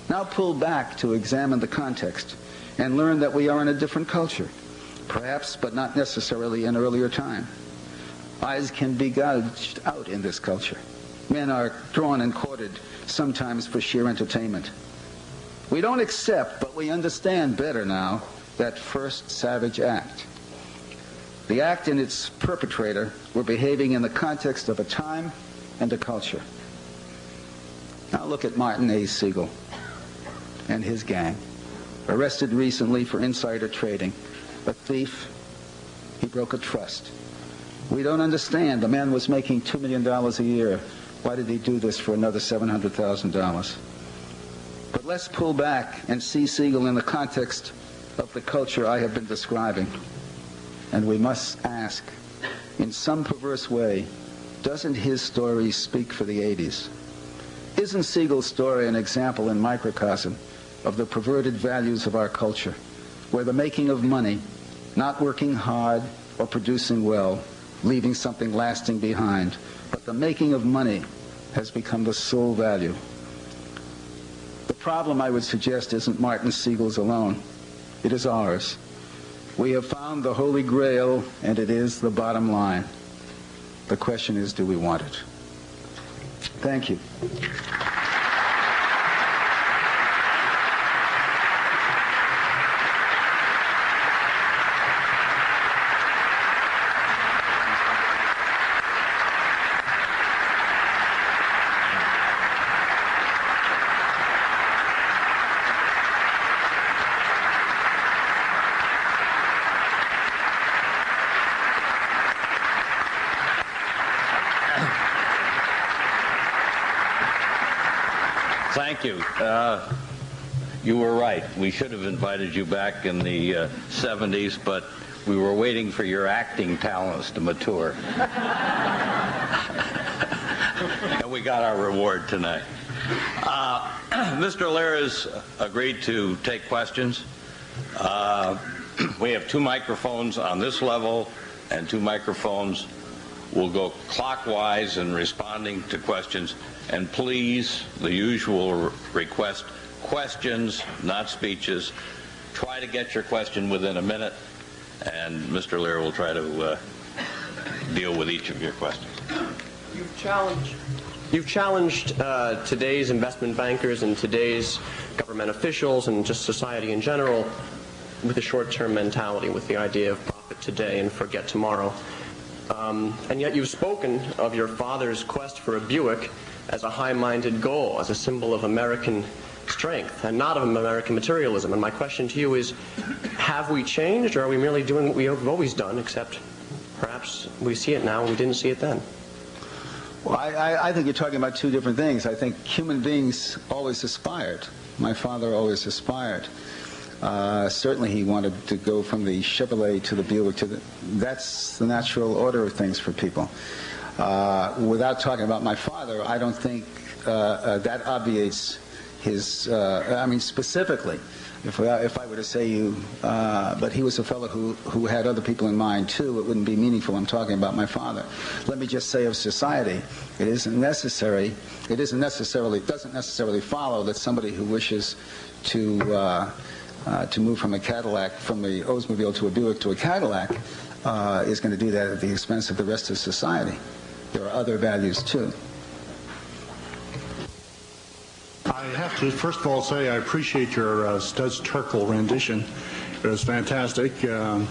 Now pull back to examine the context and learn that we are in a different culture, perhaps, but not necessarily an earlier time. Eyes can be gouged out in this culture. Men are drawn and courted, sometimes for sheer entertainment. We don't accept, but we understand better now, that first savage act. The act and its perpetrator were behaving in the context of a time and a culture. Now look at Martin A. Siegel and his gang, arrested recently for insider trading. A thief, he broke a trust. We don't understand. The man was making $2 million a year. Why did he do this for another $700,000? But let's pull back and see Siegel in the context of the culture I have been describing. And we must ask, in some perverse way, doesn't his story speak for the 80s? Isn't Siegel's story an example in microcosm of the perverted values of our culture, where the making of money, not working hard or producing well, leaving something lasting behind, but the making of money has become the sole value? The problem, I would suggest, isn't Martin Siegel's alone. It is ours. We have found the Holy Grail, and it is the bottom line. The question is, do we want it? Thank you. Thank you. You were right. We should have invited you back in the 70s, but we were waiting for your acting talents to mature. And we got our reward tonight. Mr. Lear has agreed to take questions. We have 2 microphones on this level and 2 microphones. We'll go clockwise in responding to questions. And please, the usual request, questions, not speeches. Try to get your question within a minute, and Mr. Lear will try to deal with each of your questions. You've challenged today's investment bankers and today's government officials and just society in general with a short-term mentality, with the idea of profit today and forget tomorrow. And yet you've spoken of your father's quest for a Buick as a high-minded goal, as a symbol of American strength and not of American materialism. And my question to you is, have we changed, or are we merely doing what we have always done, except perhaps we see it now and we didn't see it then? Well, I think you're talking about 2 different things. I think human beings always aspired. My father always aspired. Certainly he wanted to go from the Chevrolet to the Buick that's the natural order of things for people. Without talking about my father, I don't think that obviates his, I mean, specifically, if I were to say you, but he was a fellow who had other people in mind too, it wouldn't be meaningful. I'm talking about my father. Let me just say of society, it doesn't necessarily follow that somebody who wishes to move from a Cadillac, from the Oldsmobile to a Buick to a Cadillac, is going to do that at the expense of the rest of society. There are other values too. I have to first of all say I appreciate your Studs Terkel rendition. It was fantastic. And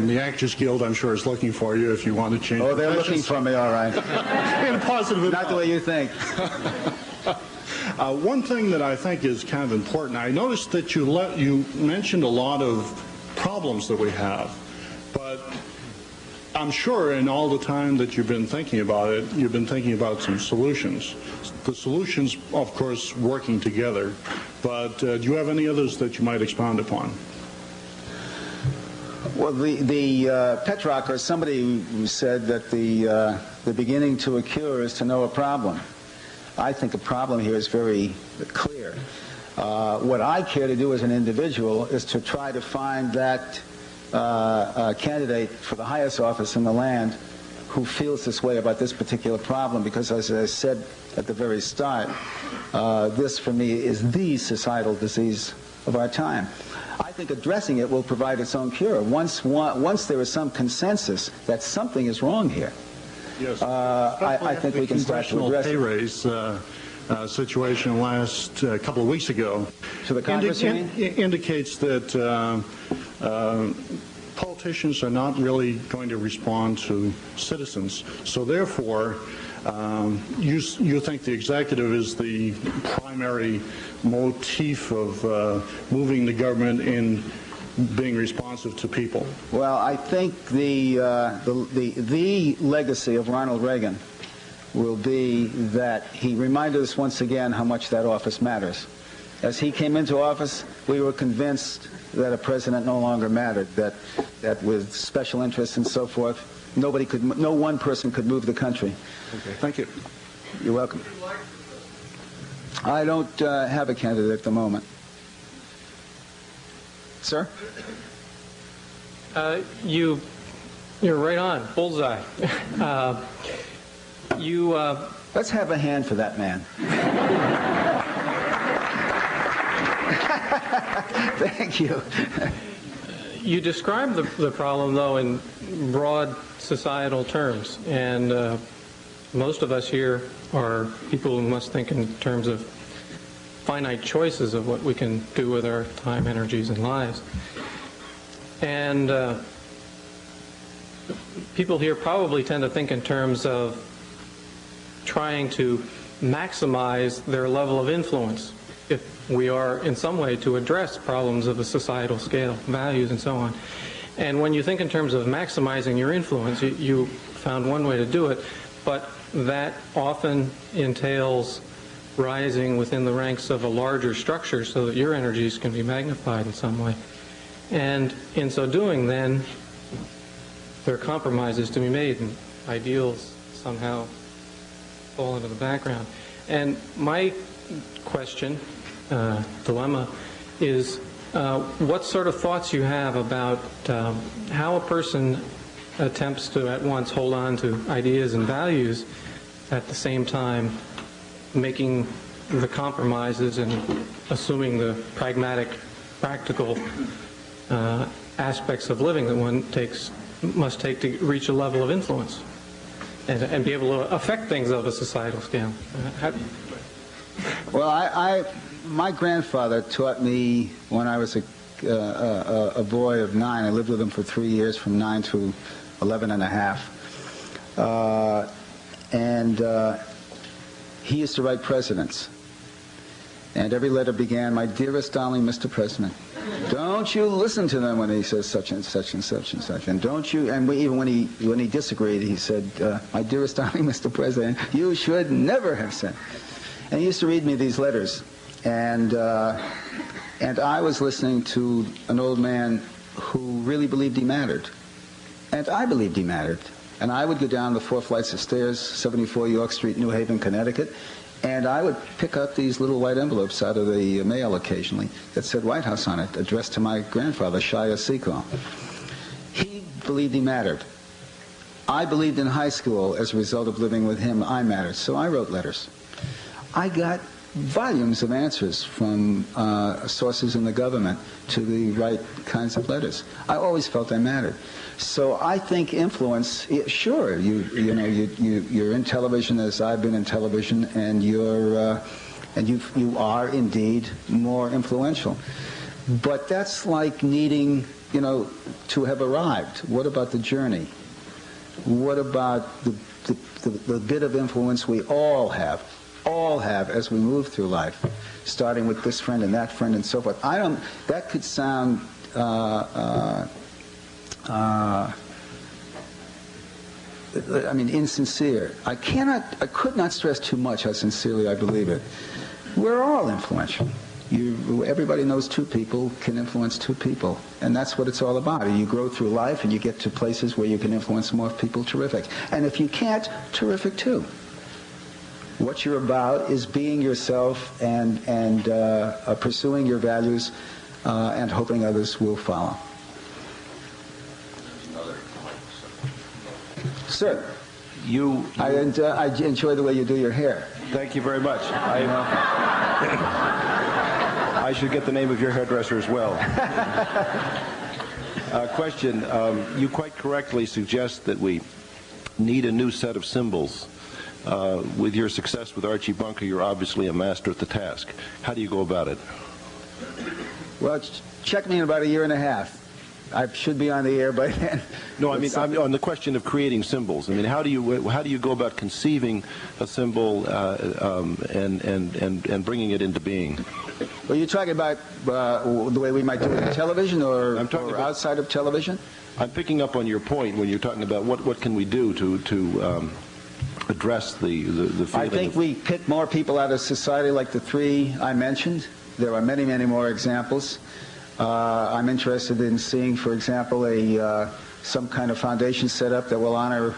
the Actors Guild, I'm sure, is looking for you if you want to change. Oh, they're looking for me, all right. In a positive. Not the way you think. One thing that I think is kind of important, I noticed that you mentioned a lot of problems that we have, but I'm sure in all the time that you've been thinking about it, you've been thinking about some solutions. The solutions, of course, working together, but do you have any others that you might expound upon? Well, the Petrock, or somebody who said that the beginning to a cure is to know a problem. I think a problem here is very clear. What I care to do as an individual is to try to find that candidate for the highest office in the land who feels this way about this particular problem, because as I said at the very start, this for me is the societal disease of our time. I think addressing it will provide its own cure. Once there is some consensus that something is wrong here, yes. I think we can start to address pay raise situation last couple of weeks ago. To the Congress, indicates that politicians are not really going to respond to citizens. So therefore, you think the executive is the primary motif of moving the government in being responsive to people? Well, I think the legacy of Ronald Reagan will be that he reminded us once again how much that office matters. As he came into office, we were convinced that a president no longer mattered, that with special interests and so forth, no one person could move the country. Okay, thank you. You're welcome. I don't have a candidate at the moment. Sir? You're right on, bullseye. Let's have a hand for that man. Thank you. You describe the problem, though, in broad societal terms, and most of us here are people who must think in terms of finite choices of what we can do with our time, energies, and lives. And people here probably tend to think in terms of trying to maximize their level of influence if we are in some way to address problems of a societal scale, values and so on. And when you think in terms of maximizing your influence, you found one way to do it, but that often entails rising within the ranks of a larger structure so that your energies can be magnified in some way. And in so doing, then, there are compromises to be made, and ideals somehow fall into the background. And my question, dilemma, is what sort of thoughts you have about how a person attempts to at once hold on to ideas and values at the same time making the compromises and assuming the pragmatic, practical aspects of living that one must take to reach a level of influence and be able to affect things of a societal scale. Well, my grandfather taught me when I was a boy of 9. I lived with him for 3 years, from 9 to 11 and a half. He used to write presidents. And every letter began, "My dearest darling Mr. President, don't you listen to them when he says such and such and such and such. And don't you," and even when he disagreed, he said, "My dearest darling Mr. President, you should never have said." And he used to read me these letters. And I was listening to an old man who really believed he mattered. And I believed he mattered. And I would go down the 4 flights of stairs, 74 York Street, New Haven, Connecticut, and I would pick up these little white envelopes out of the mail occasionally that said White House on it, addressed to my grandfather, Shia Seacole. He believed he mattered. I believed in high school, as a result of living with him, I mattered. So I wrote letters. I got volumes of answers from sources in the government to the right kinds of letters. I always felt I mattered. So I think influence, sure, you're in television as I've been in television, and you are indeed more influential. But that's like needing, to have arrived. What about the journey? What about the bit of influence we all have as we move through life, starting with this friend and that friend and so forth? That could sound insincere. I could not stress too much how sincerely I believe it. We're all influential. Everybody knows 2 people can influence 2 people, and that's what it's all about. You grow through life and you get to places where you can influence more people, terrific. And if you can't, terrific too. What you're about is being yourself and pursuing your values and hoping others will follow. Sir, I enjoy the way you do your hair. Thank you very much. I should get the name of your hairdresser as well. Question, you quite correctly suggest that we need a new set of symbols. With your success with Archie Bunker, you're obviously a master at the task. How do you go about it? Well, check me in about a year and a half. I should be on the air by then. No, I'm on the question of creating symbols. How do you go about conceiving a symbol and bringing it into being? Well, you're talking about the way we might do it in television or outside of television? I'm picking up on your point when you're talking about what can we do to address the feeling. I think we pick more people out of society, like the 3 I mentioned. There are many, many more examples. I'm interested in seeing, for example, some kind of foundation set up that will honor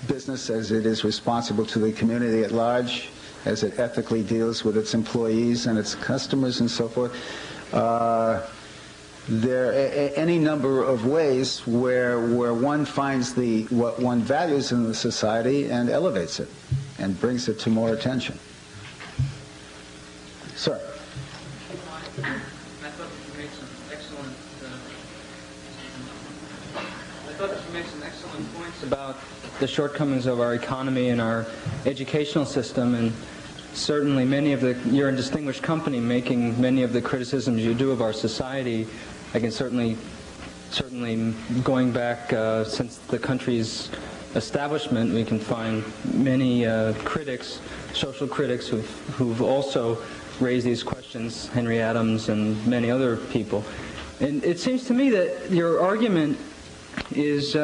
business as it is responsible to the community at large, as it ethically deals with its employees and its customers and so forth. There are any number of ways where one finds what one values in the society and elevates it and brings it to more attention. Sir. I thought you made some excellent points about the shortcomings of our economy and our educational system, and certainly you're a distinguished company making many of the criticisms you do of our society. I can certainly going back since the country's establishment, we can find many social critics who've also raised these questions, Henry Adams and many other people. And it seems to me that your argument is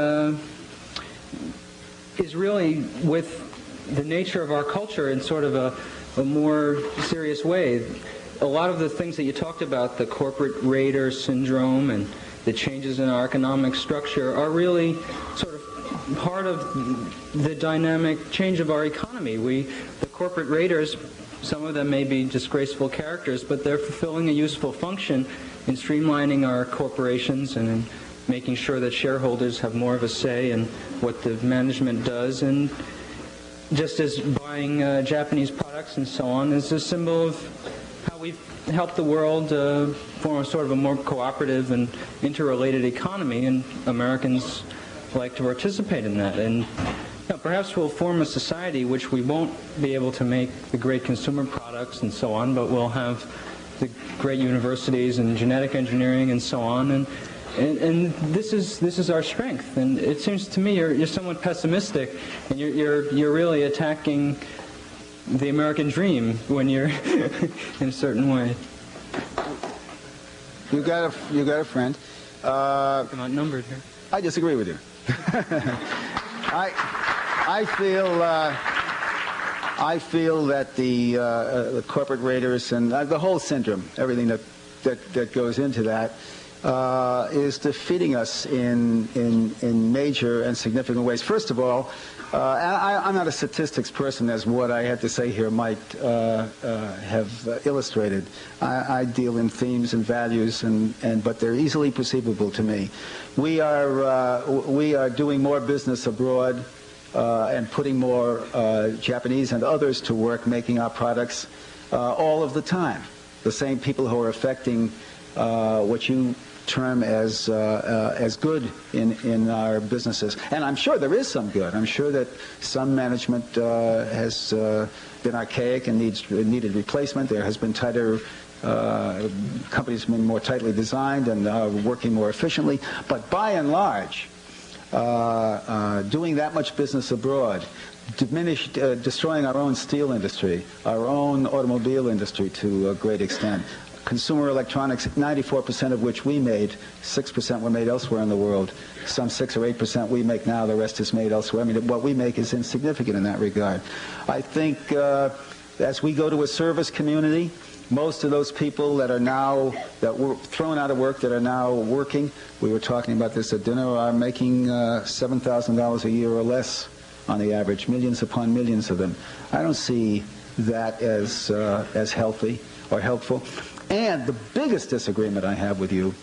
really with the nature of our culture in sort of a more serious way. A lot of the things that you talked about, the corporate raider syndrome and the changes in our economic structure, are really sort of part of the dynamic change of our economy. The corporate raiders, some of them may be disgraceful characters, but they're fulfilling a useful function in streamlining our corporations and in making sure that shareholders have more of a say in what the management does. And just as buying Japanese products and so on is a symbol of how we've helped the world form a sort of a more cooperative and interrelated economy, and Americans like to participate in that. And perhaps we'll form a society which we won't be able to make the great consumer products and so on, but we'll have the great universities and genetic engineering and so on. And this is our strength. And it seems to me you're somewhat pessimistic, and you're really attacking the American dream when you're in a certain way. You got a friend. I'm outnumbered here. I disagree with you. I feel that the corporate raiders and the whole syndrome, everything that goes into that, is defeating us in major and significant ways. First of all, I'm not a statistics person, as what I had to say here might have illustrated. I deal in themes and values, but they're easily perceivable to me. We are doing more business abroad and putting more Japanese and others to work making our products all of the time. The same people who are affecting what you term as good in our businesses. And I'm sure there is some good. I'm sure that some management has been archaic and needed replacement. There has been tighter, companies have been more tightly designed and working more efficiently. But by and large, doing that much business abroad, destroying our own steel industry, our own automobile industry to a great extent. Consumer electronics, 94% of which we made, 6% were made elsewhere in the world. Some 6 or 8% we make now, the rest is made elsewhere. I mean, what we make is insignificant in that regard. I think as we go to a service community, most of those people that were thrown out of work, that are now working, we were talking about this at dinner, are making $7,000 a year or less on the average, millions upon millions of them. I don't see that as healthy or helpful. And the biggest disagreement I have with you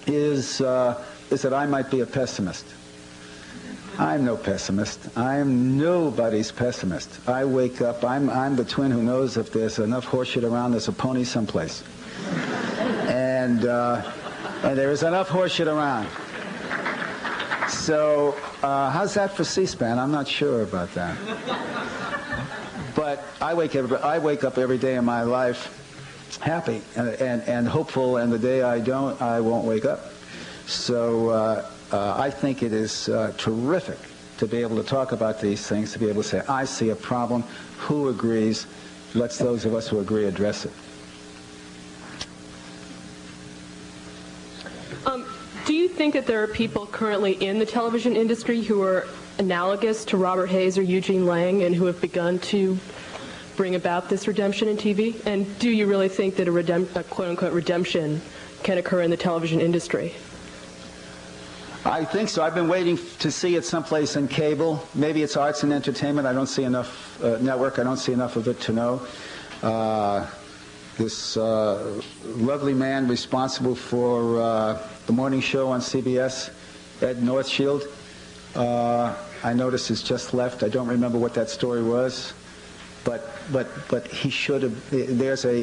is that I might be a pessimist. I'm no pessimist. I'm nobody's pessimist. I wake up, I'm the twin who knows if there's enough horseshit around, there's a pony someplace. And there is enough horseshit around. So how's that for C-SPAN? I'm not sure about that. But I wake up every day in my life happy and hopeful, and the day I don't, I won't wake up. So I think it is terrific to be able to talk about these things, to be able to say, I see a problem, who agrees, let's those of us who agree address it. Do you think that there are people currently in the television industry who are analogous to Robert Hayes or Eugene Lang and who have begun to bring about this redemption in TV? And do you really think that a quote-unquote redemption can occur in the television industry? I think so. I've been waiting to see it someplace in cable. Maybe it's arts and entertainment. I don't see enough network. I don't see enough of it to know. This lovely man responsible for the morning show on CBS, Ed Northshield, I noticed has just left. I don't remember what that story was. But he should have. There's a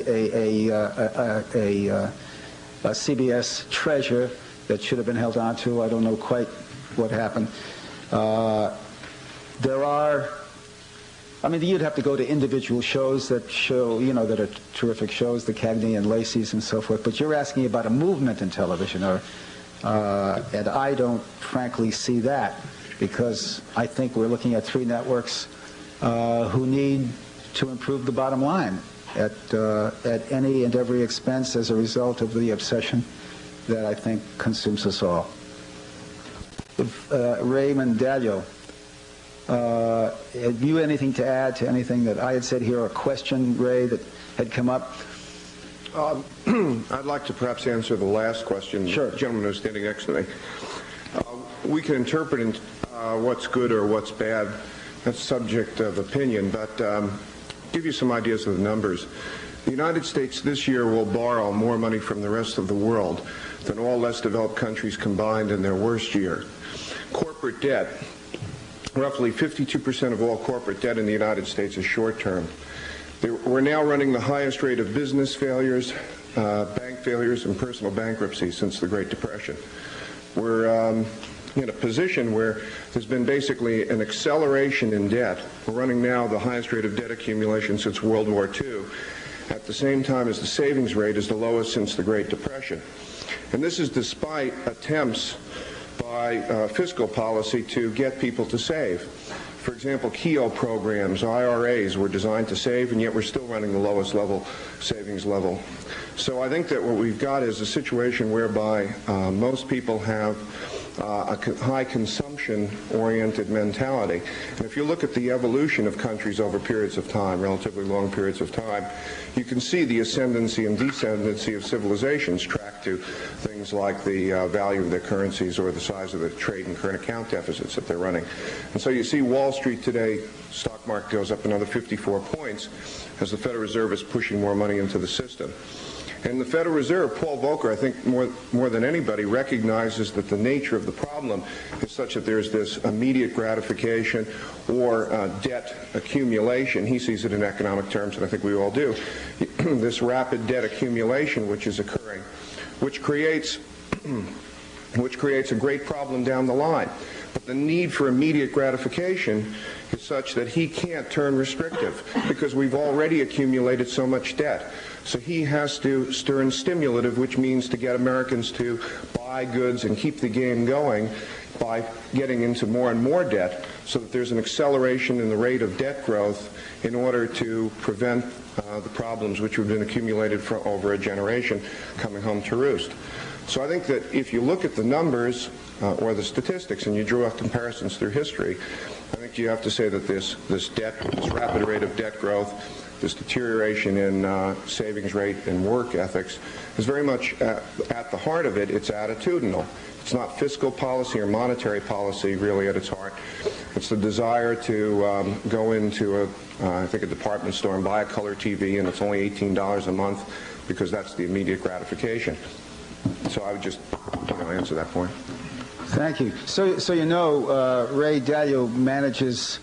CBS treasure that should have been held on to. I don't know quite what happened. There are. I mean, you'd have to go to individual shows that show, that are terrific shows, the Cagney and Lacey's and so forth. But you're asking about a movement in television, and I don't, frankly, see that, because I think we're looking at 3 networks who need to improve the bottom line at any and every expense as a result of the obsession that I think consumes us all. Raymond Dalio, Have you anything to add to anything that I had said here, or a question, Ray, that had come up? I'd like to perhaps answer the last question. Sure. The gentleman who's standing next to me. We can interpret what's good or what's bad. That's subject of opinion, but give you some ideas of the numbers. The United States this year will borrow more money from the rest of the world than all less developed countries combined in their worst year. Corporate debt, roughly 52% of all corporate debt in the United States is short-term. We're now running the highest rate of business failures, bank failures, and personal bankruptcy since the Great Depression. We're in a position where there's been basically an acceleration in debt. We're running now the highest rate of debt accumulation since World War II, at the same time as the savings rate is the lowest since the Great Depression. And this is despite attempts by fiscal policy to get people to save. For example, KEO programs, IRAs, were designed to save, and yet we're still running the lowest level savings level. So I think that what we've got is a situation whereby most people have a high consumption-oriented mentality. And if you look at the evolution of countries over periods of time, relatively long periods of time, you can see the ascendancy and descendancy of civilizations tracked to things like the value of their currencies or the size of the trade and current account deficits that they're running. And so you see Wall Street today, stock market goes up another 54 points as the Federal Reserve is pushing more money into the system. And the Federal Reserve, Paul Volcker, I think more than anybody, recognizes that the nature of the problem is such that there's this immediate gratification or debt accumulation. He sees it in economic terms, and I think we all do. This rapid debt accumulation which is occurring, which creates a great problem down the line. But the need for immediate gratification is such that he can't turn restrictive because we've already accumulated so much debt. So he has to turn stimulative, which means to get Americans to buy goods and keep the game going by getting into more and more debt so that there's an acceleration in the rate of debt growth in order to prevent the problems which have been accumulated for over a generation coming home to roost. So I think that if you look at the numbers or the statistics and you draw comparisons through history, I think you have to say that this rapid rate of debt growth, this deterioration in savings rate and work ethics is very much at the heart of it. It's attitudinal. It's not fiscal policy or monetary policy really at its heart. It's the desire to go into I think a department store and buy a color TV, and it's only $18 a month because that's the immediate gratification. So I would just answer that point. Thank you. So you know, Ray Dalio manages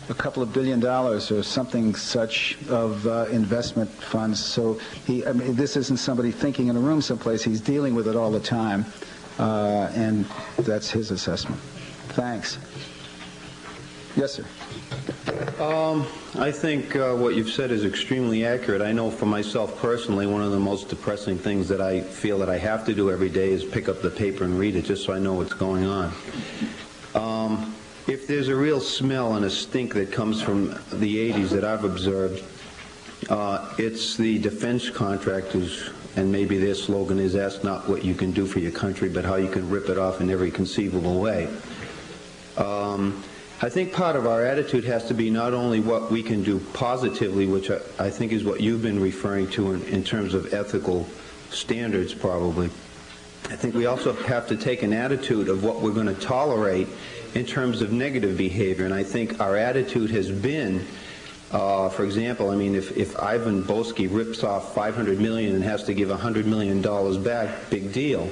a couple of $1 billion or something such of investment funds. So this isn't somebody thinking in a room someplace. He's dealing with it all the time, and that's his assessment. Thanks. Yes, sir. I think what you've said is extremely accurate. I know for myself personally, one of the most depressing things that I feel that I have to do every day is pick up the paper and read it just so I know what's going on. If there's a real smell and a stink that comes from the 80s that I've observed, it's the defense contractors, and maybe their slogan is ask not what you can do for your country, but how you can rip it off in every conceivable way. I think part of our attitude has to be not only what we can do positively, which I think is what you've been referring to in terms of ethical standards probably. I think we also have to take an attitude of what we're going to tolerate in terms of negative behavior. And I think our attitude has been, for example, I mean, if Ivan Boesky rips off $500 million and has to give $100 million back, big deal.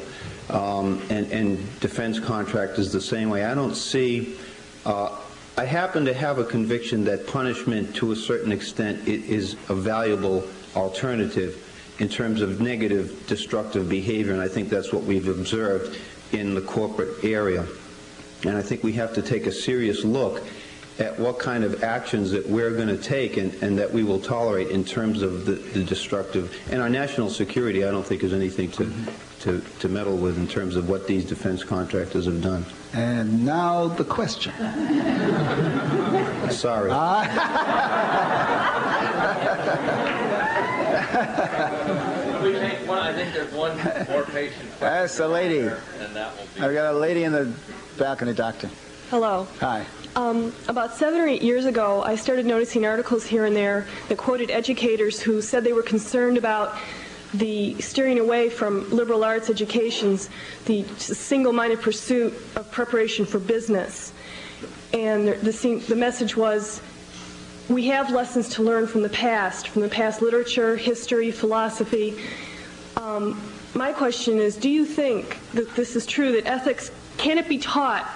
And defense contractors the same way. I don't see... I happen to have a conviction that punishment, to a certain extent, is a valuable alternative in terms of negative, destructive behavior, and I think that's what we've observed in the corporate area. And I think we have to take a serious look at what kind of actions that we're going to take and that we will tolerate in terms of the destructive. And our national security, I don't think, is anything to meddle with in terms of what these defense contractors have done. And now the question. Sorry. I think there's one more patient question. That's the lady. And that will be... I've got a lady in the balcony, doctor. Hello. Hi. About 7 or 8 years ago, I started noticing articles here and there that quoted educators who said they were concerned about the steering away from liberal arts educations, the single-minded pursuit of preparation for business. And the message was, we have lessons to learn from the past literature, history, philosophy. My question is, do you think that this is true, that ethics, can it be taught?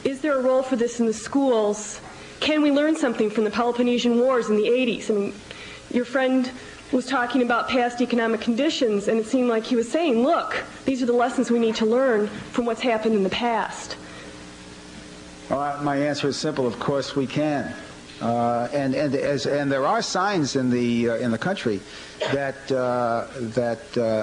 Is there a role for this in the schools? Can we learn something from the Peloponnesian Wars in the 80s? I mean, your friend was talking about past economic conditions, and it seemed like he was saying, look, these are the lessons we need to learn from what's happened in the past. Well, my answer is simple. Of course we can. And there are signs in the country that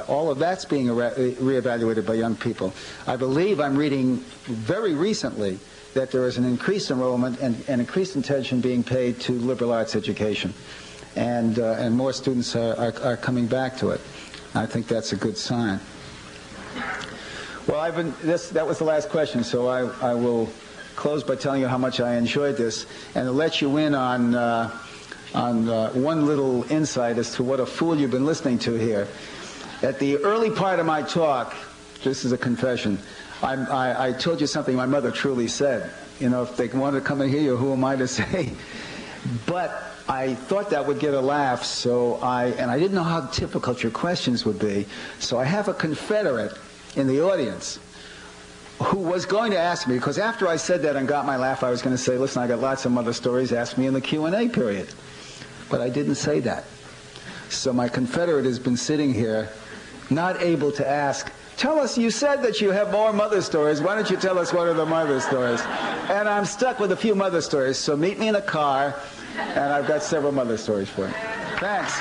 all of that's being reevaluated by young people. I believe I'm reading very recently that there is an increased enrollment and increased attention being paid to liberal arts education, and more students are coming back to it. I think that's a good sign. Well, that was the last question, so I will close by telling you how much I enjoyed this, and to let you in on one little insight as to what a fool you've been listening to here. At the early part of my talk, this is a confession, I told you something my mother truly said. You know, if they want to come and hear you, who am I to say? But I thought that would get a laugh, and I didn't know how difficult your questions would be, so I have a Confederate in the audience who was going to ask me, because after I said that and got my laugh, I was going to say, listen, I got lots of other stories, ask me in the Q&A period. But I didn't say that. So my Confederate has been sitting here, not able to ask, tell us, you said that you have more mother stories, why don't you tell us what are the mother stories? And I'm stuck with a few mother stories, so meet me in a car, and I've got several mother stories for you. Thanks.